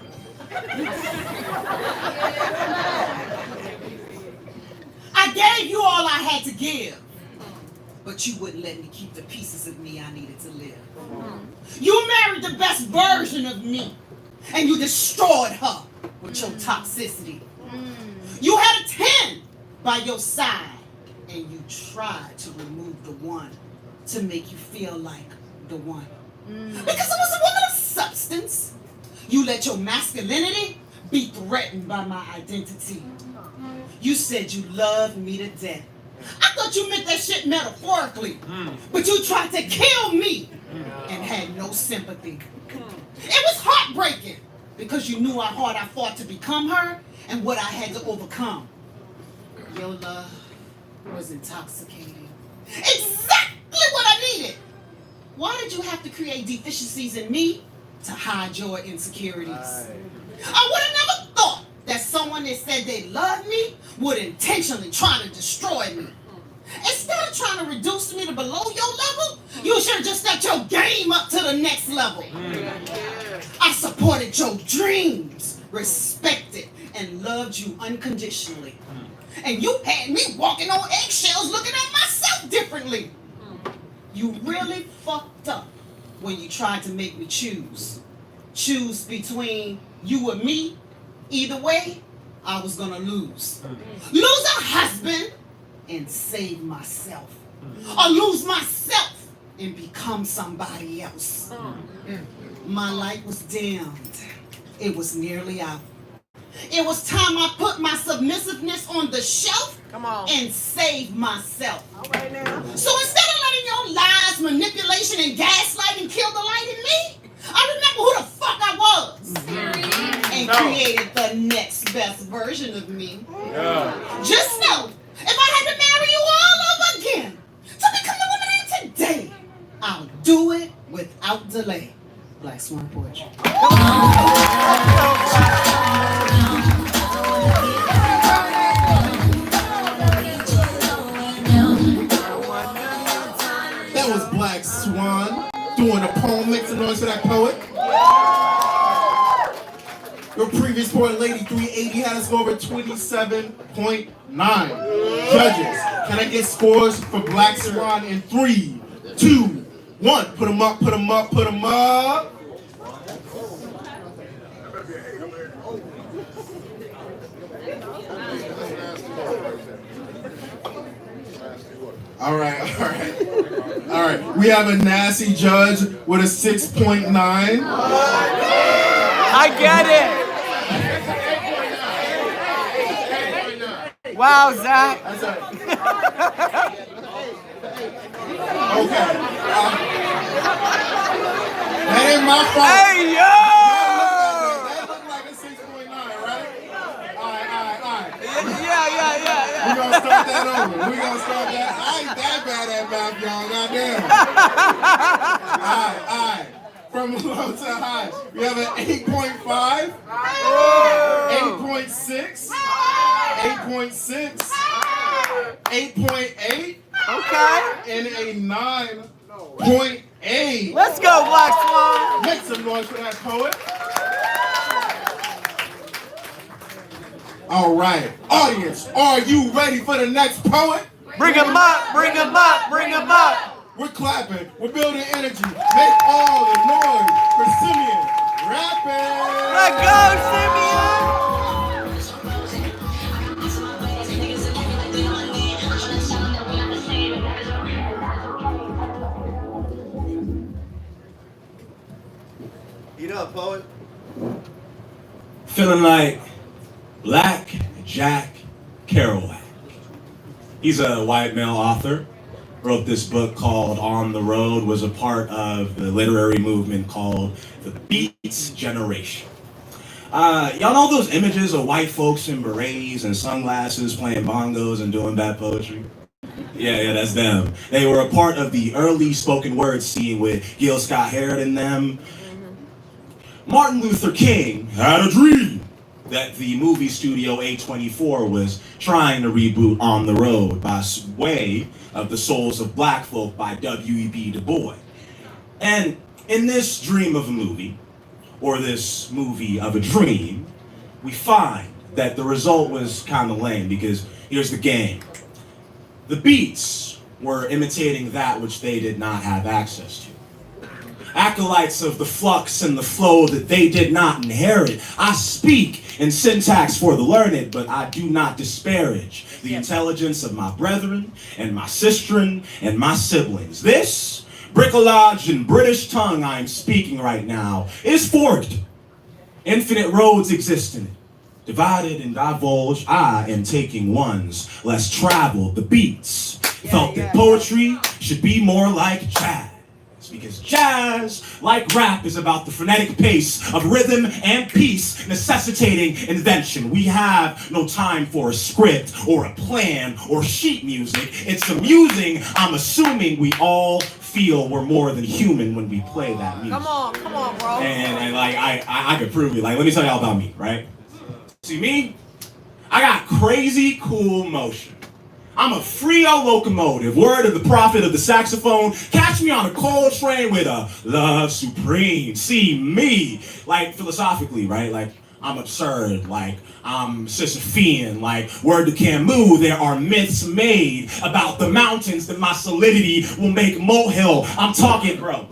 I gave you all I had to give, but you wouldn't let me keep the pieces of me I needed to live. You married the best version of me, and you destroyed her with your toxicity. You had a 10 by your side, and you tried to remove the 1 to make you feel like the 1. Because it was a woman of substance. You let your masculinity be threatened by my identity. You said you loved me to death. I thought you meant that shit metaphorically, but you tried to kill me and had no sympathy. It was heartbreaking because you knew how hard I fought to become her and what I had to overcome. Your love was intoxicating. Exactly what I needed. Why did you have to create deficiencies in me to hide your insecurities? I would have never thought that someone that said they loved me would intentionally try to destroy me. Instead of trying to reduce me to below your level, you should have just stepped your game up to the next level. I supported your dreams, respected, and loved you unconditionally. And you had me walking on eggshells looking at myself differently. You really fucked up when you tried to make me choose. Choose between you or me. Either way, I was gonna lose. Lose a husband and save myself. Or lose myself and become somebody else. My light was dimmed. It was nearly out. It was time I put my submissiveness on the shelf and saved myself. All right now. So instead of letting your lies, manipulation, and gaslighting kill the light in me, I remember who the fuck I was. And created the next best version of me. Just know, if I had to marry you all over again to become the woman I am today, I'll do it without delay. Black Swan Poetry. That was Black Swan doing a poem. Make some noise for that poet. Your previous poet, Lady 380, had a score of 27.9. Judges, can I get scores for Black Swan in 3, 2, 1? Put them up, put them up, put them up. All right. We have a nasty judge with a 6.9. I get it. Wow, Zach. Okay. That ain't my fault. Hey, yo! That looked like a 6.9, right? All right. Yeah. We're gonna start that over. We're gonna start that. I ain't that bad at math, y'all. Goddamn. All right. From low to high, we have an 8.5, 8.6, 8.6, 8.8, Okay. and a 9.8. Let's go, Black Swan. Make some noise for that poet. All right, audience, are you ready for the next poet? Bring him up. We're clapping, we're building energy. Make all the noise for Simeon. Rapping. Let's go, Simeon. Eat up, poet. Feeling like Black Jack Kerouac. He's a white male author. Wrote this book called On the Road, was a part of the literary movement called the Beats Generation. Y'all know those images of white folks in berets and sunglasses playing bongos and doing bad poetry? Yeah, that's them. They were a part of the early spoken word scene with Gil Scott-Heron and them. Martin Luther King had a dream that the movie studio A24 was trying to reboot On the Road by way of The Souls of Black Folk by W.E.B. Du Bois. And in this dream of a movie, or this movie of a dream, we find that the result was kind of lame, because here's the game. The beats were imitating that which they did not have access to. Acolytes of the flux and the flow that they did not inherit. I speak in syntax for the learned, but I do not disparage the intelligence of my brethren and my sistren and my siblings. This bricolage and British tongue I am speaking right now is forked. Infinite roads exist in it. Divided and divulged, I am taking ones less traveled. The beats felt that poetry should be more like jazz. It's because jazz, like rap, is about the frenetic pace of rhythm and peace, necessitating invention. We have no time for a script or a plan or sheet music. It's amusing, I'm assuming we all feel we're more than human when we play that music. Come on, bro. And like, I could prove it. Like, let me tell y'all about me, right? See me? I got crazy cool motion. I'm a Frio locomotive, word of the prophet of the saxophone. Catch me on a coal train with a love supreme. See me, like philosophically, right? Like I'm absurd, like I'm Sisyphean, like word to Camus, there are myths made about the mountains that my solidity will make molehill. I'm talking, bro.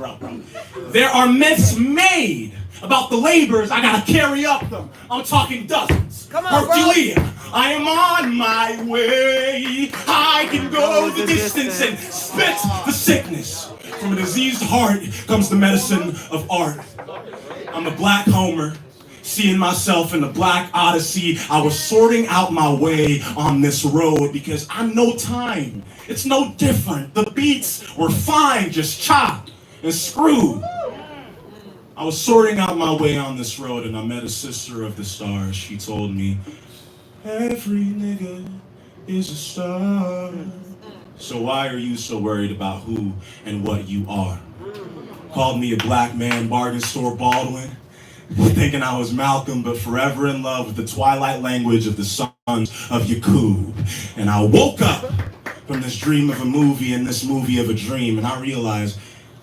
There are myths made about the labors I gotta carry up them. I'm talking dozens. Come on, Herculean. I am on my way. I can go the distance and spit the sickness. From a diseased heart comes the medicine of art. I'm a black Homer, seeing myself in the black Odyssey. I was sorting out my way on this road because I know time. It's no different. The beats were fine, just chopped and screwed. I was sorting out my way on this road and I met a sister of the stars. She told me, every nigga is a star. So why are you so worried about who and what you are? Called me a black man, bargain store Baldwin, thinking I was Malcolm, but forever in love with the twilight language of the sons of Yakub. And I woke up from this dream of a movie and this movie of a dream, and I realized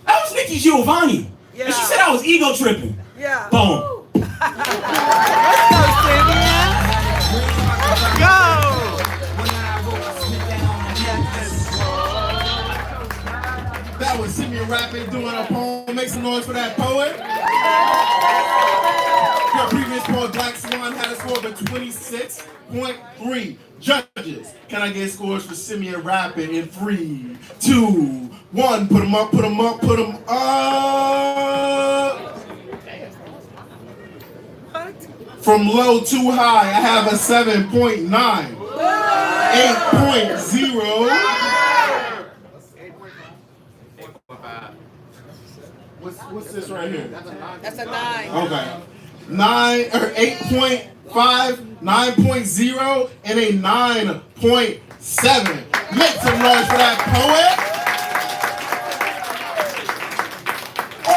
that was Nikki Giovanni. Yeah. And she said I was ego tripping. Yeah. Boom. Let's go, Simeon. Go. That was Simeon rapping, doing a poem. Make some noise for that poet. Your previous poet, Black Swan, had a score of 26.3. Judges, can I get scores for Simeon rapping in 3, 2, 1? Put them up, put them up, put them up. From low to high, I have a 7.9, 8.0. What's this right here? That's a 9. Okay. 8.5, 9.0, and a 9.7. Make some noise for that poet.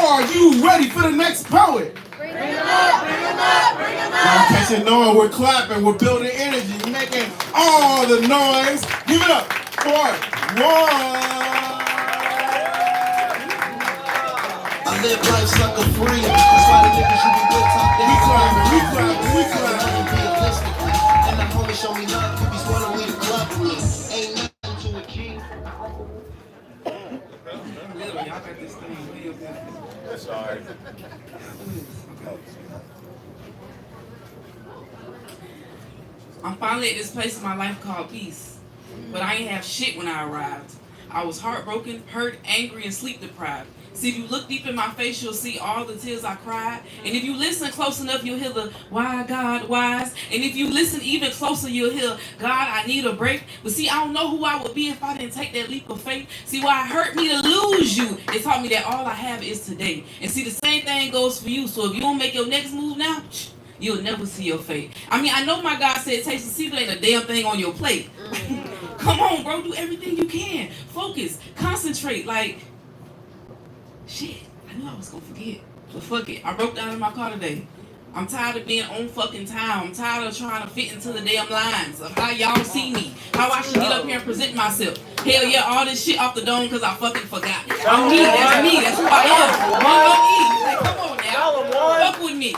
Are you ready for the next poet? Bring him up, bring him up, bring him up. Okay, so no, we're clapping, we're building energy, we're making all the noise. Give it up for one. I live life sucker free. That's why the niggas should be good top down. We clapping. Realistically. And the homie show me love. Cookies wanna leave the club with me. Ain't nothing to a G. That's all right. I'm finally at this place in my life called peace. But I ain't have shit when I arrived. I was heartbroken, hurt, angry, and sleep deprived. See, if you look deep in my face, you'll see all the tears I cried. And if you listen close enough, you'll hear the why, God, why's. And if you listen even closer, you'll hear, God, I need a break. But see, I don't know who I would be if I didn't take that leap of faith. See, why it hurt me to lose you, it taught me that all I have is today. And see, the same thing goes for you. So if you don't make your next move now, you'll never see your fate. I mean, I know my God said taste and see, but ain't a damn thing on your plate. Come on, bro, do everything you can. Focus, concentrate, like... Shit, I knew I was gonna forget. But fuck it. I broke down in my car today. I'm tired of being on fucking time. I'm tired of trying to fit into the damn lines of how y'all see me. How I should get up here and present myself. Hell yeah, all this shit off the dome because I fucking forgot. I'm me, that's me, that's who I am. One of me. Like, come on now. Fuck with me.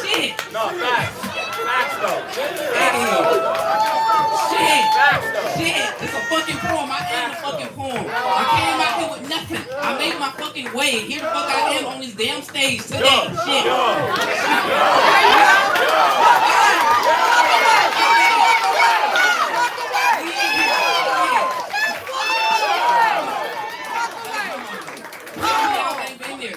Shit. No, facts. Facts though. Shit. It's a fucking poem. I am a fucking poem. I came out here with nothing. I made my fucking way. Here the fuck I am on this damn stage today. Shit.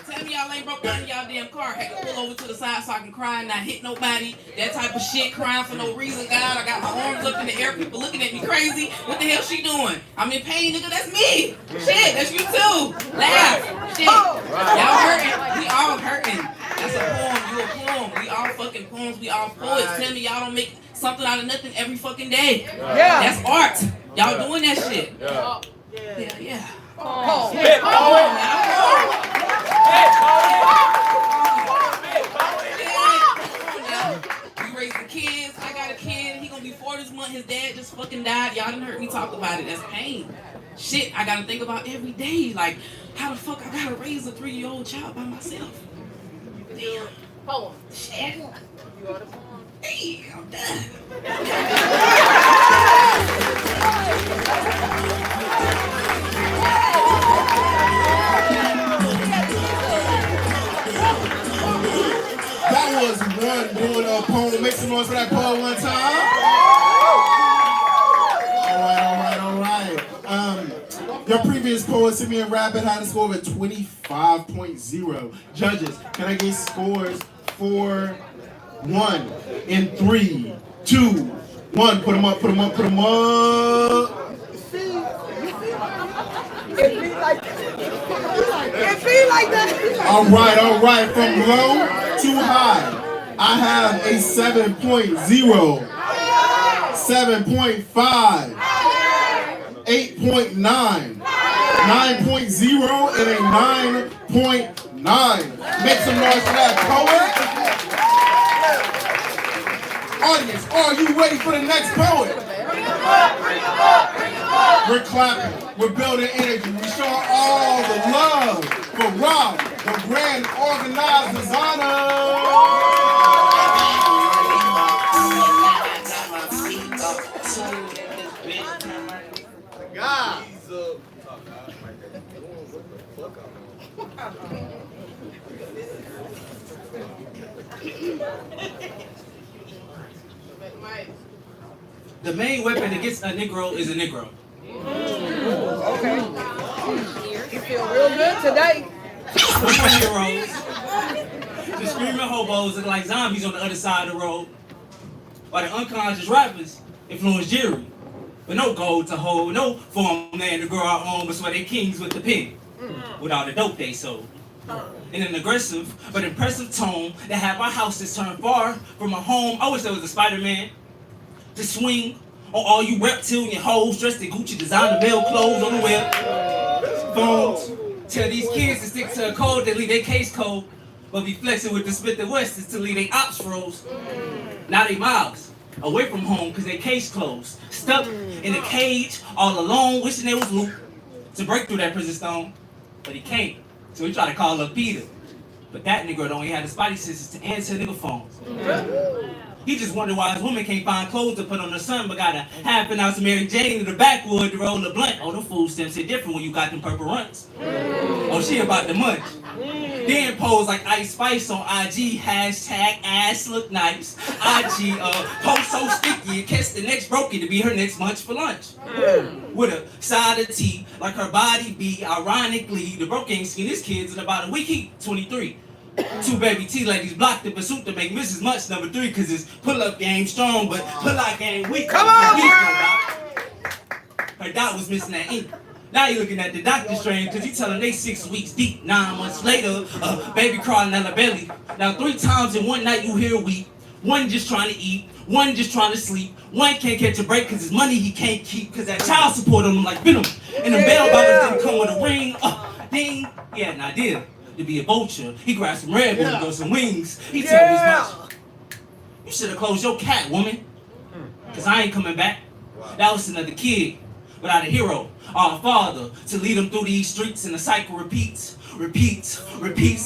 Tell me y'all ain't broke down in y'all damn car. Had to pull over to the side outside so I can cry and not hit nobody. That type of shit, crying for no reason. God, I got my arms up in the air. People looking at me crazy. What the hell she doing? I'm in pain, nigga. That's me. Shit, that's you too. Laugh. Shit. Y'all hurting. We all hurting. That's a poem. You a poem. We all fucking poems. We all poets. Tell me y'all don't make something out of nothing every fucking day. Yeah. That's art. Y'all doing that shit. Yeah. Yeah. Poem. We raised the kids. I got a kid. He gonna be 4 this month. His dad just fucking died. Y'all didn't heard me talk about it. That's pain. Shit, I gotta think about every day. Like, how the fuck I gotta raise a 3-year-old child by myself? Damn. Poem. Shit. You are the poem. Hey, I'm done. That was one doing a poem. Make some noise for that poem one time. All right. Your previous poet, Simeon Rabbit, had a score of 25.0. Judges, can I get scores for 1 in 3, 2, 1? Put them up. It be like that. All right. From low to high, I have a 7.0, 7.5, 8.9, 9.0, and a 9.9. Make some noise for that poet. Audience, are you ready for the next poet? We're clapping. We're building energy. We're showing all the love for Rob, the grand organized designer. God. The main weapon against a Negro is a Negro. Okay. You feel real good today. 21-year-olds, the screaming hobos look like zombies on the other side of the road, while the unconscious rappers influence jury. But no gold to hold, no farmland to grow our own, but swear they kings with the pen, with all the dope they sold. In an aggressive but impressive tone that had my houses turned far from my home. I wish there was a Spider-Man to swing on all you reptilian hoes dressed in Gucci designer male clothes on the web. Phones tell these kids to stick to a code, they leave their case code, but be flexing with the Smith & Wessons to leave their ops froze. Now they miles away from home because their case closed. Stuck in a cage all alone, wishing there was Luke to break through that prison stone. But he can't, so he tried to call up Peter. But that nigga don't even have the spidey senses to answer nigga phones. He just wondered why his woman can't find clothes to put on her son, but got a half an ounce of Mary Jane in the backwood to roll a blunt. Oh, the food stamps hit different when you got them purple runs. Oh, she about to munch. Then pose like Ice Spice on IG, hashtag ass look nice. IG, post so sticky, it catch the next brokey to be her next munch for lunch. With a side of tea, like her body be, ironically, the broke ain't seen his kids in about a week, he 23. 2 baby T ladies blocked the pursuit to make Mrs. Munch number 3, cause his pull-up game strong, but pull-out game weak. Come on, her dot was missing that ink. Now you looking at the doctor strange, cause he telling they 6 weeks deep. 9 months later, baby crawling out of belly. Now 3 times in one night you hear weep. One just trying to eat, one just trying to sleep. One can't catch a break cause his money he can't keep, cause that child support on him like Venom. And the bell bottles didn't come with a ring. Ding, he had an idea to be a vulture. He grabbed some Red Bull and got some wings. He told me as much. You should have closed your cat, woman. Cause I ain't coming back. That was another kid without a hero or a father to lead him through these streets, and the cycle repeats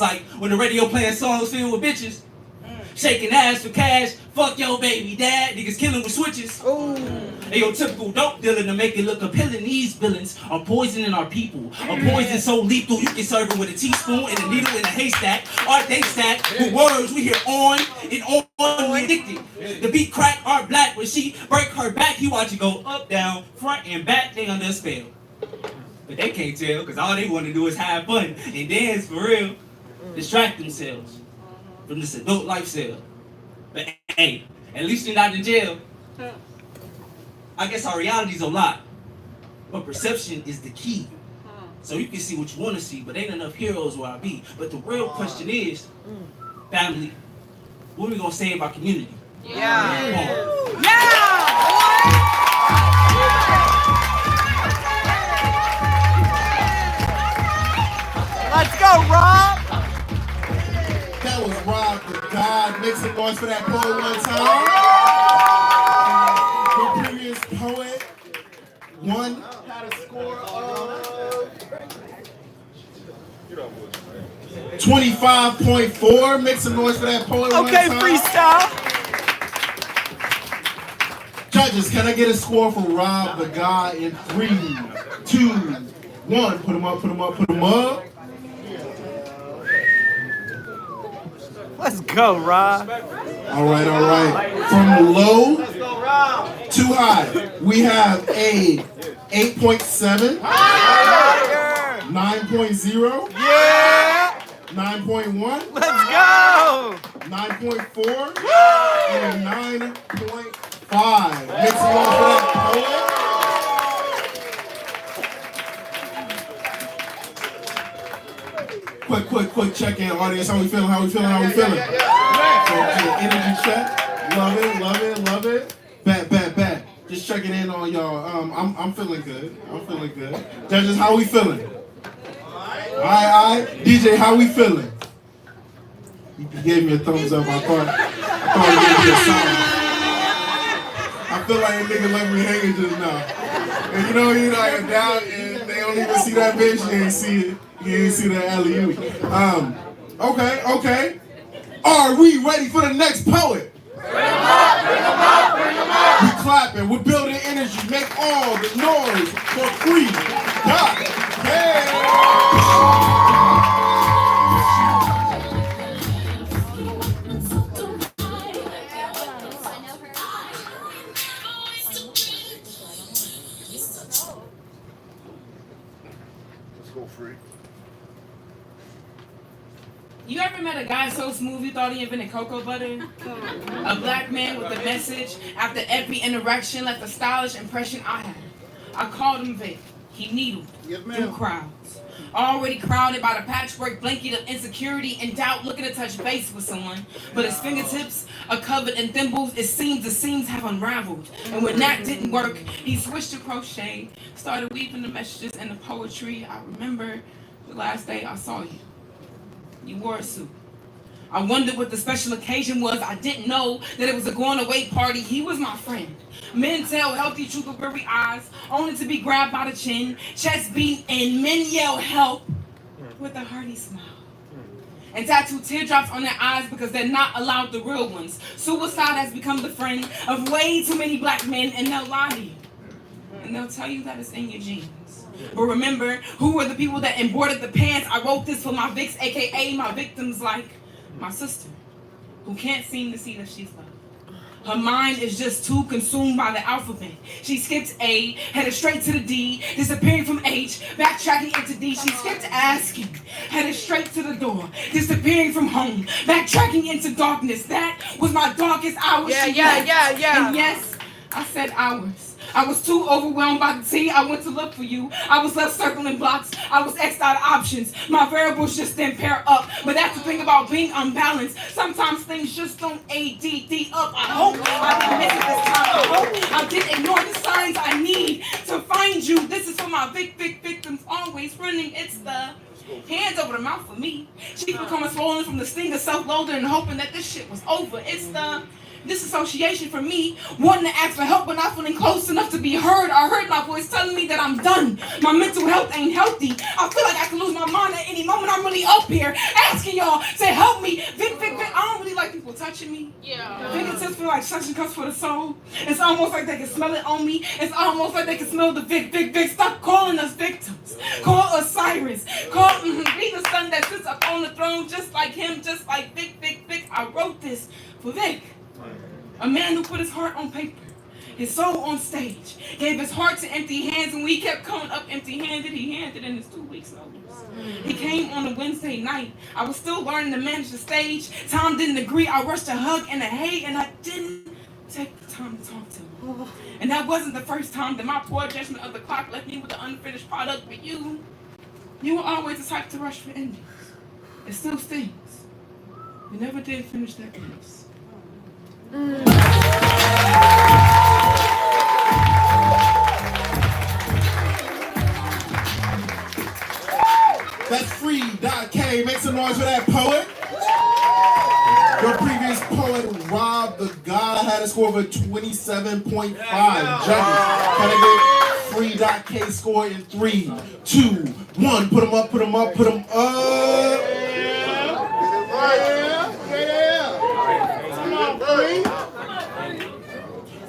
like when the radio playing songs filled with bitches. Shaking ass for cash, fuck your baby dad, niggas killing with switches. They your typical dope dealer to make it look appealing. These villains are poisoning our people. A poison so lethal you can serve it with a teaspoon and a needle in a haystack. Art they stack with words we hear on and on, we addicted. The beat crack art black when she break her back. He watch it go up, down, front and back. They under a spell. But they can't tell, cause all they want to do is have fun and dance for real. Distract themselves. from this adult lifestyle. But hey, at least you're not in jail. I guess our reality's a lot, but perception is the key. So you can see what you want to see, but ain't enough heroes where I be. But the real question is, family, what are we gonna say about community? Let's go, Rob. That was Rob the God. Make some noise for that poet one time. The previous poet won. Had a score of 25.4. Make some noise for that poet one Okay, time. freestyle. Judges, can I get a score for Rob the God in 3, 2, 1? Put him up, put him up, put him up. Let's go, Rob. All right, all right. From low to high, we have a 8.7, 9.0, Yeah. 9.1, Let's go. 9.4, and 9.5. Make some noise for that poet. Quick check-in, audience. How we feeling? Okay, energy check. Love it. Bet. Just checking in on y'all. I'm feeling good. Judges, how we feeling? Alright. DJ, how we feeling? He gave me a thumbs up. I thought he gave me a sign. I feel like a nigga left me hanging just now. And you know like down and they don't even see that bitch. You ain't see it. You ain't see that alley-oop. Okay. Are we ready for the next poet? Bring them up. We clapping. We're building energy. Make all the noise for free. You ever met a guy so smooth you thought he invented cocoa butter? A black man with a message after every interaction left a stylish impression I had. I called him Vic. He needled through crowds. Already crowded by the patchwork blanket of insecurity and doubt, looking to touch base with someone. But his fingertips are covered in thimbles. It seems the seams have unraveled. And when that didn't work, he switched to crochet, started weaving the messages and the poetry. I remember the last day I saw you. You wore a suit. I wondered what the special occasion was. I didn't know that it was a going away party. He was my friend. Men tell healthy truth with weary eyes, only to be grabbed by the chin, chest beat, and men yell help with a hearty smile. And tattoo teardrops on their eyes because they're not allowed the real ones. Suicide has become the friend of way too many black men, and they'll lie to you. And they'll tell you that it's in your genes. But remember, who were the people that embroidered the pants? I wrote this for my Vicks, aka my victims, like my sister, who can't seem to see that she's loved. Her mind is just too consumed by the alphabet. She skipped A, headed straight to the D, disappearing from H, backtracking into D. She skipped asking, headed straight to the door, disappearing from home, backtracking into darkness. That was my darkest hour. Yeah. And yes, I said hours. I was too overwhelmed by the tea. I went to look for you. I was left circling blocks. I was X'd out of options. My variables just didn't pair up. But that's the thing about being unbalanced. Sometimes things just don't ADD up. I hope I didn't miss it this time. I hope I didn't ignore the signs I need to find you. This is for my big victims always running. It's the hands over the mouth for me. She's becoming swollen from the sting of self-loathing and hoping that this shit was over. It's the disassociation from me, wanting to ask for help but not feeling close enough to be heard. I heard my voice telling me that I'm done. My mental health ain't healthy. I feel like I can lose my mind at any moment. I'm really up here asking y'all to help me. Vic, I don't really like people touching me. Yeah. Fingertips feel like suction cups for the soul. It's almost like they can smell it on me. It's almost like they can smell the Vic. Stop calling us victims. Call us sirens. Call be the son that sits up on the throne just like him, just like Vic. I wrote this for Vic. A man who put his heart on paper, his soul on stage, gave his heart to empty hands, and when he kept coming up empty-handed, he handed in his 2 weeks notice. He came on a Wednesday night. I was still learning to manage the stage. Tom didn't agree. I rushed a hug and a hey, and I didn't take the time to talk to him. And that wasn't the first time that my poor judgment of the clock left me with an unfinished product. But you were always the type to rush for endings. It still stings. You never did finish that piece. That's free.K. Make some noise for that poet. Your previous poet, Rob the God, had a score of a 27.5. Judges, can I get free.K score in 3, 2, 1. Put them up, put them up, put them up.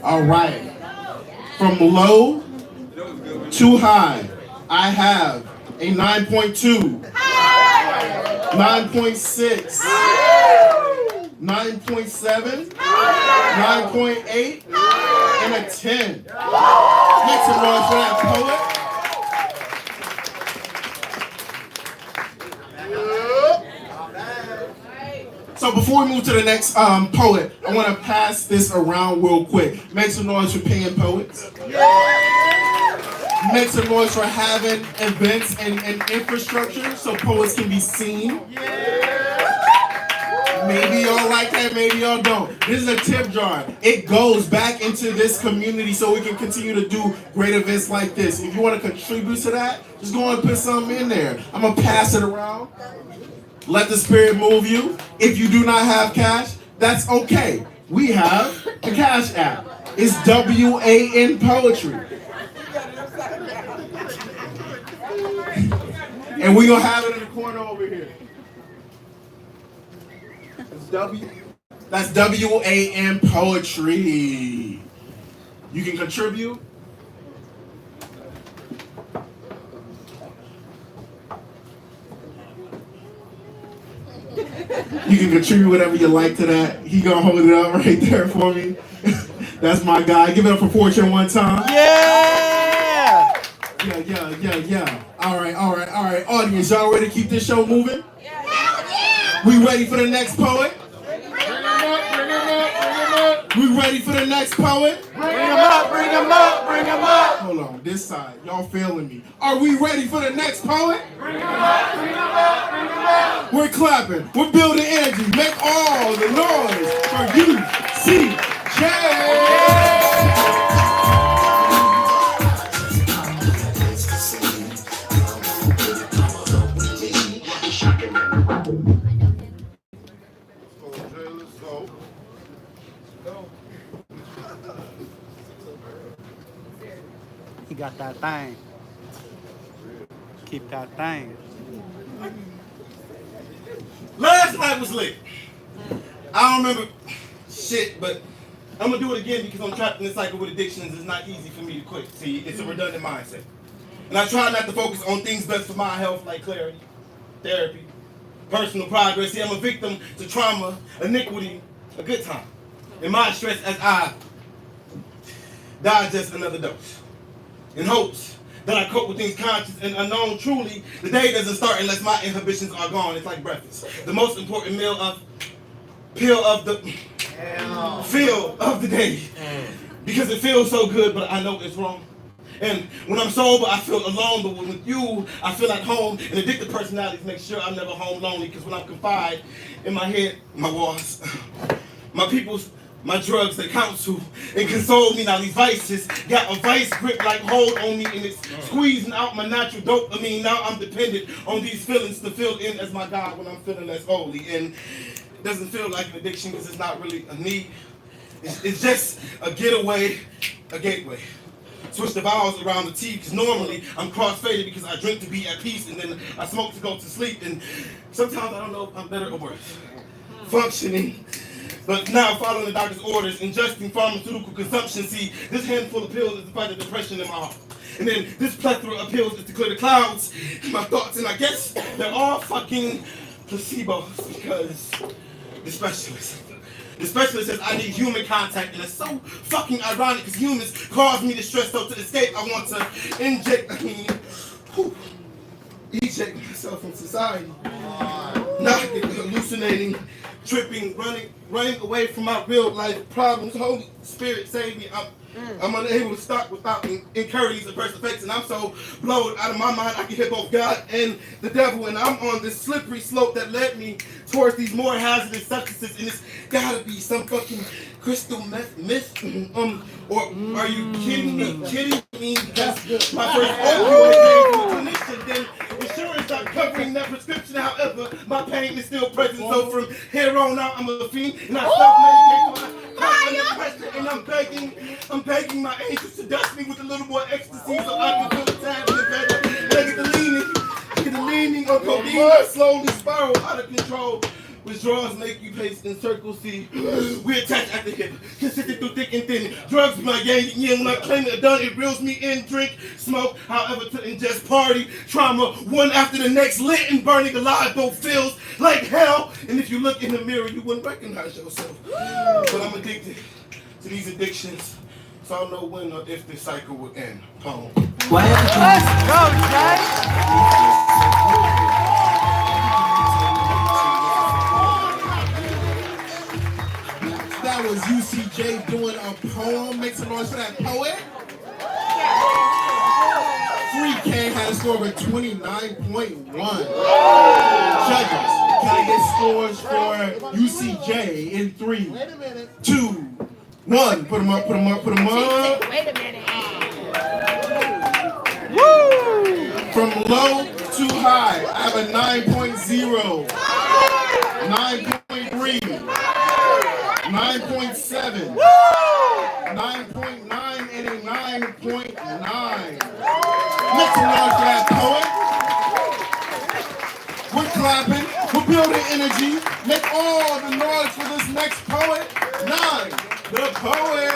All right. From low to high, I have a 9.2, 9.6, 9.7, 9.8, and a 10. Make some noise for that poet. So before we move to the next poet, I want to pass this around real quick. Make some noise for paying poets. Make some noise for having events and infrastructure so poets can be seen. Maybe y'all like that, maybe y'all don't. This is a tip jar. It goes back into this community so we can continue to do great events like this. If you want to contribute to that, just go and put something in there. I'm going to pass it around. Let the spirit move you. If you do not have cash, that's okay. We have the Cash App. It's W.A.N Poetry. And we're going to have it in the corner over here. That's W.A.N Poetry. You can contribute. You can contribute whatever you like to that. He gonna hold it up right there for me. That's my guy. Give it up for Fortune one time. Yeah! Yeah. All right. Audience, y'all ready to keep this show moving? We ready for the next poet? We ready for the next poet? Bring him up. Hold on, this side. Y'all failing me. Are we ready for the next poet? Bring him up. We're clapping. We're building energy. Make all the noise for UCJ. He got that thing. Keep that thing. Last night was lit. I don't remember shit, but I'm gonna do it again because I'm trapped in this cycle with addictions. It's not easy for me to quit. See, it's a redundant mindset. And I try not to focus on things best for my health, like clarity, therapy, personal progress. See, I'm a victim to trauma, iniquity, a good time. And my stress as I digest another dose. In hopes that I cope with things conscious and unknown. Truly, the day doesn't start unless my inhibitions are gone. It's like breakfast. The most important feel of the day. Because it feels so good, but I know it's wrong. And when I'm sober, I feel alone, but with you, I feel at home. And addicted personalities make sure I'm never home lonely, because when I'm confined in my head, my walls, my people's, my drugs, they counsel and console me. Now these vices got a vice grip like hold on me, and it's squeezing out my natural dopamine. Now I'm dependent on these feelings to fill in as my God when I'm feeling less holy. And it doesn't feel like an addiction because it's not really a need. It's just a getaway, a gateway. Switch the vowels around the T, because normally I'm cross-faded because I drink to be at peace and then I smoke to go to sleep. And sometimes I don't know if I'm better or worse. Functioning. But now following the doctor's orders, ingesting pharmaceutical consumption. See, this handful of pills is to fight the depression in my heart. And then this plethora of pills is to clear the clouds in my thoughts. And I guess they're all fucking placebos, because the specialist Especially since I need human contact, and it's so fucking ironic because humans cause me distress. So to escape, I want to eject myself from society. Not hallucinating, tripping, running away from my real life problems. Holy Spirit, save me. I'm unable to stop without incurring these adverse effects, and I'm so blown out of my mind I can hit both God and the devil, and I'm on this slippery slope that led me towards these more hazardous substances, and it's gotta be some fucking crystal myth, or are you kidding me? Because my first opioid came from a clinician, then insurance stopped covering that prescription. However, my pain is still present, so from here on out I'm a fiend, and I stop medication. And I'm begging my angels to dust me with a little more ecstasy so I can feel the time get better. And I get the leaning of codeine slowly spiral out of control. Withdrawals make you pace in circles, see. We attach at the hip, consistent through thick and thin. Drugs be my yang and yin. When I claim it done, it reels me in, drink, smoke, however to ingest, party, trauma, one after the next, lit and burning alive, both feels like hell. And if you look in the mirror, you wouldn't recognize yourself. But I'm addicted to these addictions, so I don't know when or if this cycle will end. Poem. Let's go, Jay! That was UCJ doing a poem. Make some noise for that poet. 3K had a score of 29.1. Judges, can I get scores for UCJ in 3, 2, 1? Put them up, put them up, put them up. Wait a minute. Woo! From low to high, I have a 9.0, 9.3. 9.7, 9.9, and a 9.9. Make some noise for that poet. We're clapping, we're building energy. Make all the noise for this next poet. 9, the poet.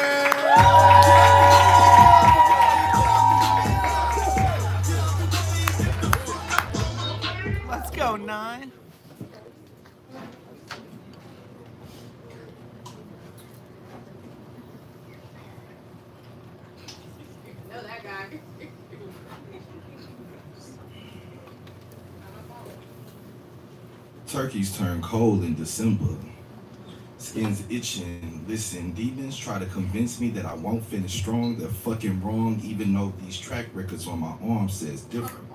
Let's go, 9. Turkeys turn cold in December. Skin's itching. Listen, demons try to convince me that I won't finish strong. They're fucking wrong, even though these track records on my arm says different.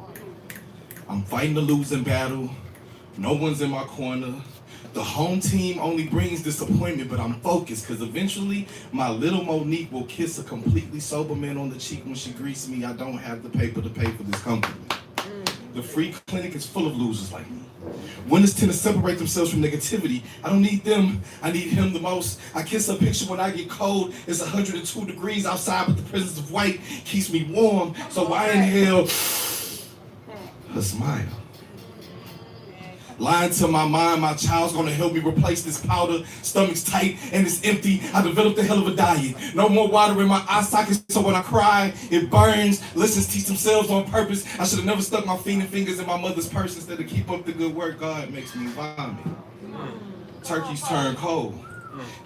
I'm fighting a losing battle. No one's in my corner. The home team only brings disappointment, but I'm focused because eventually my little Monique will kiss a completely sober man on the cheek when she greets me. I don't have the paper to pay for this company. The free clinic is full of losers like me. Winners tend to separate themselves from negativity. I don't need them, I need him the most. I kiss a picture when I get cold. It's 102 degrees outside, but the presence of white keeps me warm. So I inhale her smile. Lying to my mind, my child's gonna help me replace this powder. Stomach's tight and it's empty. I developed a hell of a diet. No more water in my eye sockets, so when I cry, it burns. Listens teach themselves on purpose. I should have never stuck my fiending fingers in my mother's purse instead of keep up the good work. God makes me vomit. Turkeys turn cold.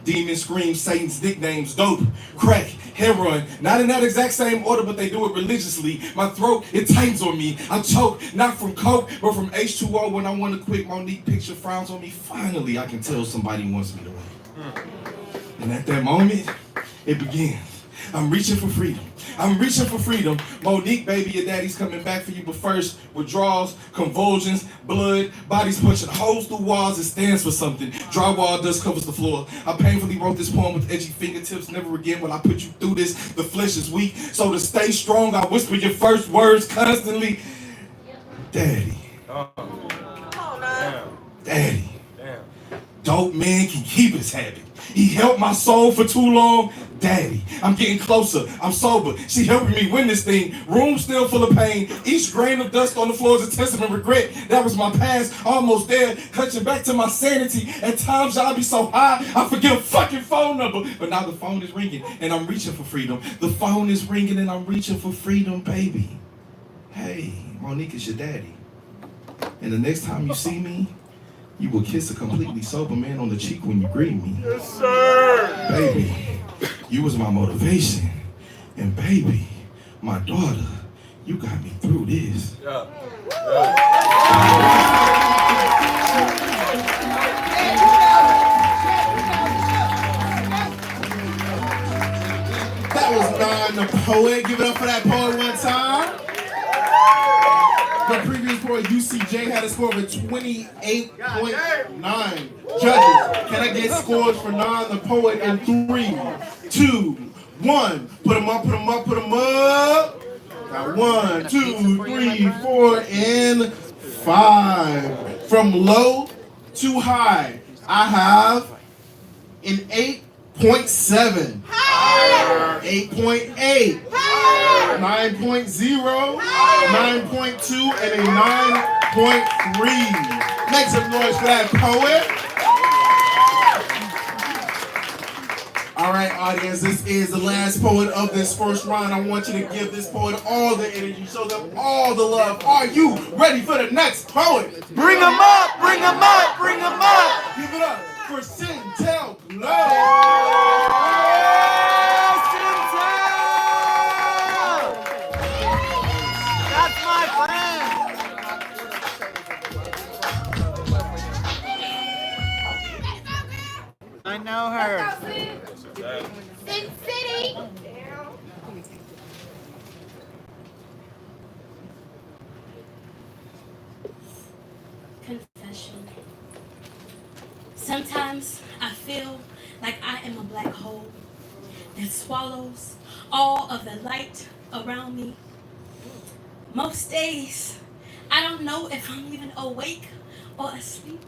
Demons scream Satan's nicknames, dope, crack, heroin. Not in that exact same order, but they do it religiously. My throat, it tightens on me. I choke, not from coke, but from H2O. When I want to quit, Monique picture frowns on me. Finally, I can tell somebody wants me to win. And at that moment, it begins. I'm reaching for freedom. I'm reaching for freedom. Monique, baby, your daddy's coming back for you, but first, withdrawals, convulsions, blood, bodies punching holes through walls. It stands for something. Drywall dust covers the floor. I painfully wrote this poem with edgy fingertips. Never again will I put you through this. The flesh is weak, so to stay strong, I whisper your first words constantly. Daddy. Daddy. Dope man can keep his habit. He helped my soul for too long. Daddy, I'm getting closer. I'm sober. She helping me win this thing. Room still full of pain. Each grain of dust on the floor is a testament of regret. That was my past. Almost there. Clutching back to my sanity. At times I'll be so high, I forget a fucking phone number. But now the phone is ringing and I'm reaching for freedom. The phone is ringing and I'm reaching for freedom, baby. Hey, Monique is your daddy. And the next time you see me, You will kiss a completely sober man on the cheek when you greet me. Yes, sir. Baby, you was my motivation. And baby, my daughter, you got me through this. Yeah. That was Don the poet. Give it up for that poet one time. The previous poet, UCJ, had a score of a 28.9. Judges, can I get scores for Don the poet in 3, 2, 1? Put them up, put them up, put them up. Got 1, 2, 3, 4, and 5. From low to high, I have an 8.7. 8.8, 9.0, 9.2, and a 9.3. Make some noise for that poet. All right, audience, this is the last poet of this first round. I want you to give this poet all the energy, show them all the love. Are you ready for the next poet? Bring them up, bring them up, bring them up. Give it up for Sintel Glow. That's my friend. I know her. Sin City. Confession. Sometimes I feel like I am a black hole that swallows all of the light around me. Most days, I don't know if I'm even awake or asleep.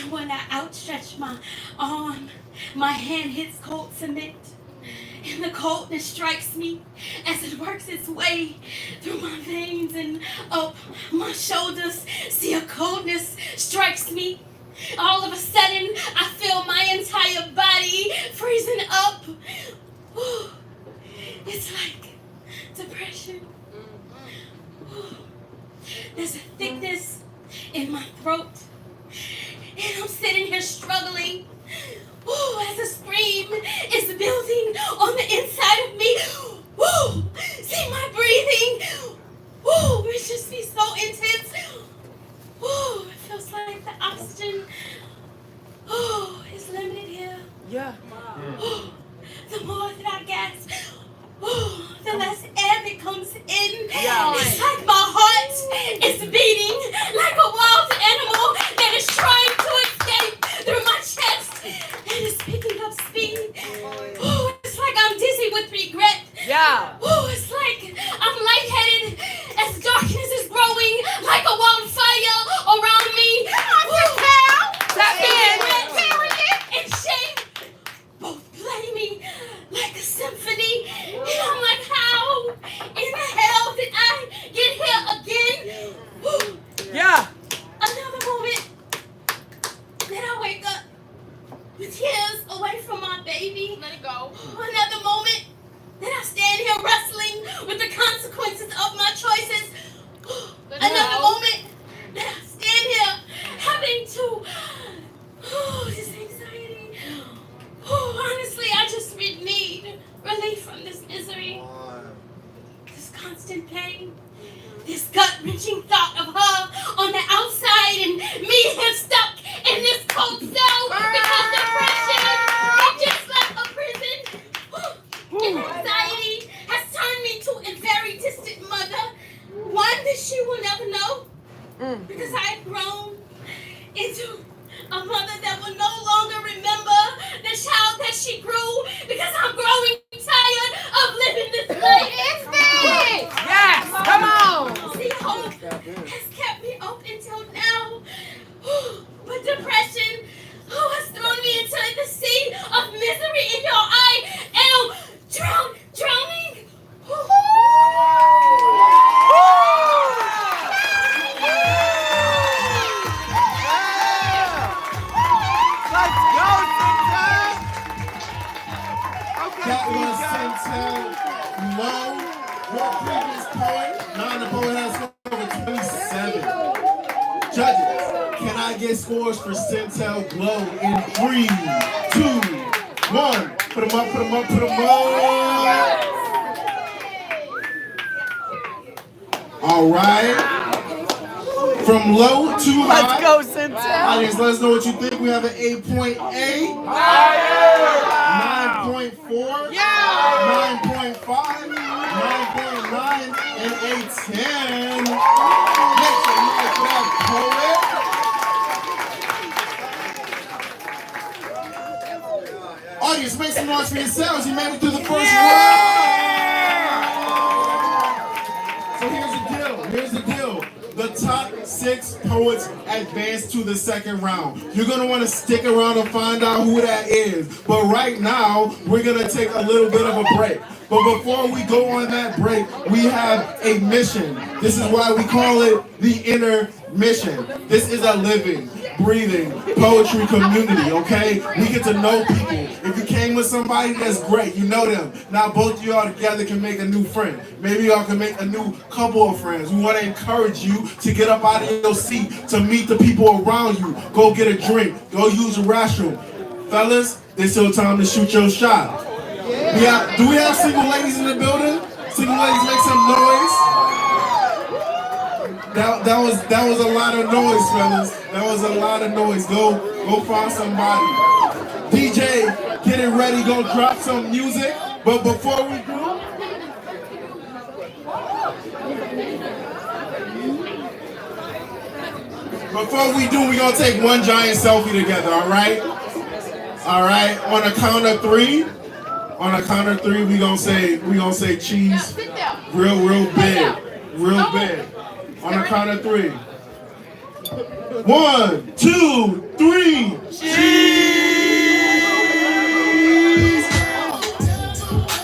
And when I outstretch my arm, my hand hits cold cement. And the coldness strikes me as it works its way through my veins and up my shoulders. See, a coldness strikes me. All of a sudden, I feel my entire body freezing up. Ooh, it's like depression. Ooh, there's a thickness in my throat. And I'm sitting here struggling. Ooh, as a scream is building on the inside of me. Ooh, see my breathing. Ooh, it just be so intense. Ooh, it feels like the oxygen. Ooh, is limited here. Yeah. Ooh, the more that I gasp, ooh, the less air that comes in. Yeah. It's like my heart is beating like a wild animal that is trying to escape through my chest and is picking up speed. Ooh, it's like I'm dizzy with regret. Yeah. Ooh, it's like I'm lightheaded as darkness is growing like a wildfire around me. And shame both play me like a symphony. And I'm like, how in the hell did I get here again? Ooh. Yeah. Another moment. Then I wake up with tears away from my baby. Let it go. Another moment. Then I stand here wrestling with the consequences of my choices. Another moment. Then I stand here having to. This anxiety. Honestly, I just need relief from this misery. This constant pain. This gut-wrenching thought of her on the outside and me here stuck in this cold cell because depression is just like a prison. And anxiety has turned me to a very distant mother. One that she will never know because I have grown into a mother that will no longer remember the child that she grew because I'm growing tired of living this life. Yes, come on. See, hope has kept me up until now. But depression has thrown me into the sea of misery in your eye. And drowning. Let's go, Sintel. That was Sintel Glow, your previous poet. Now the poet has over 27. Judges, can I get scores for Sintel Glow in 3, 2, 1. Put them up, put them up, put them up. All right. From low to high. Let's go, Sintel. Audience, let us know what you think. We have an 8.8, 9.4, 9.5, 9.9, and a 10. Next to Mike Black Poet. Audience, make some noise for yourselves. You made it through the first round. So here's the deal. The top 6 poets advance to the second round. You're gonna wanna stick around and find out who that is. But right now, we're gonna take a little bit of a break. But before we go on that break, we have a mission. This is why we call it the intermission. This is a living, breathing poetry community, okay? We get to know people. If you came with somebody, that's great. You know them. Now both of y'all together can make a new friend. Maybe y'all can make a new couple of friends. We want to encourage you to get up out of your seat, to meet the people around you. Go get a drink. Go use the restroom. Fellas, it's your time to shoot your shot. Do we have single ladies in the building? Single ladies, make some noise. That was a lot of noise, fellas. That was a lot of noise. Go find somebody. DJ, get it ready. Go drop some music. But before we do, we're gonna take one giant selfie together. All right. All right. On a count of 3. On a count of 3, we gonna say cheese, real big. On a count of 3. 1, 2, 3. Cheese.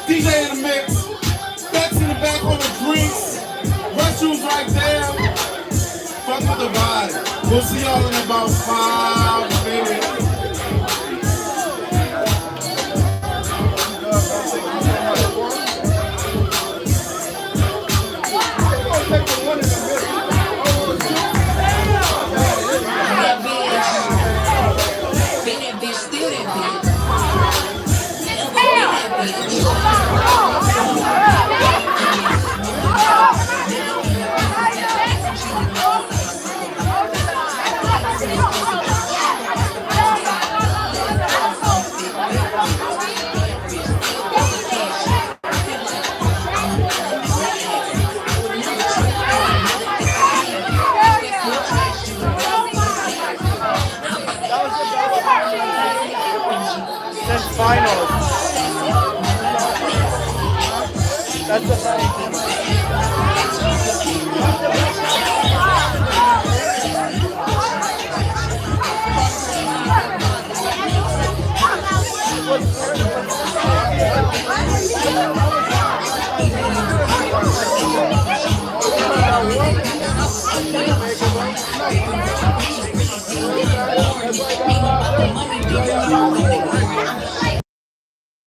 DJ in the mix. Bex in the back on the drinks. Restrooms right there. Fuck with the vibe. We'll see y'all in about 5 minutes. Finals. That's the finals.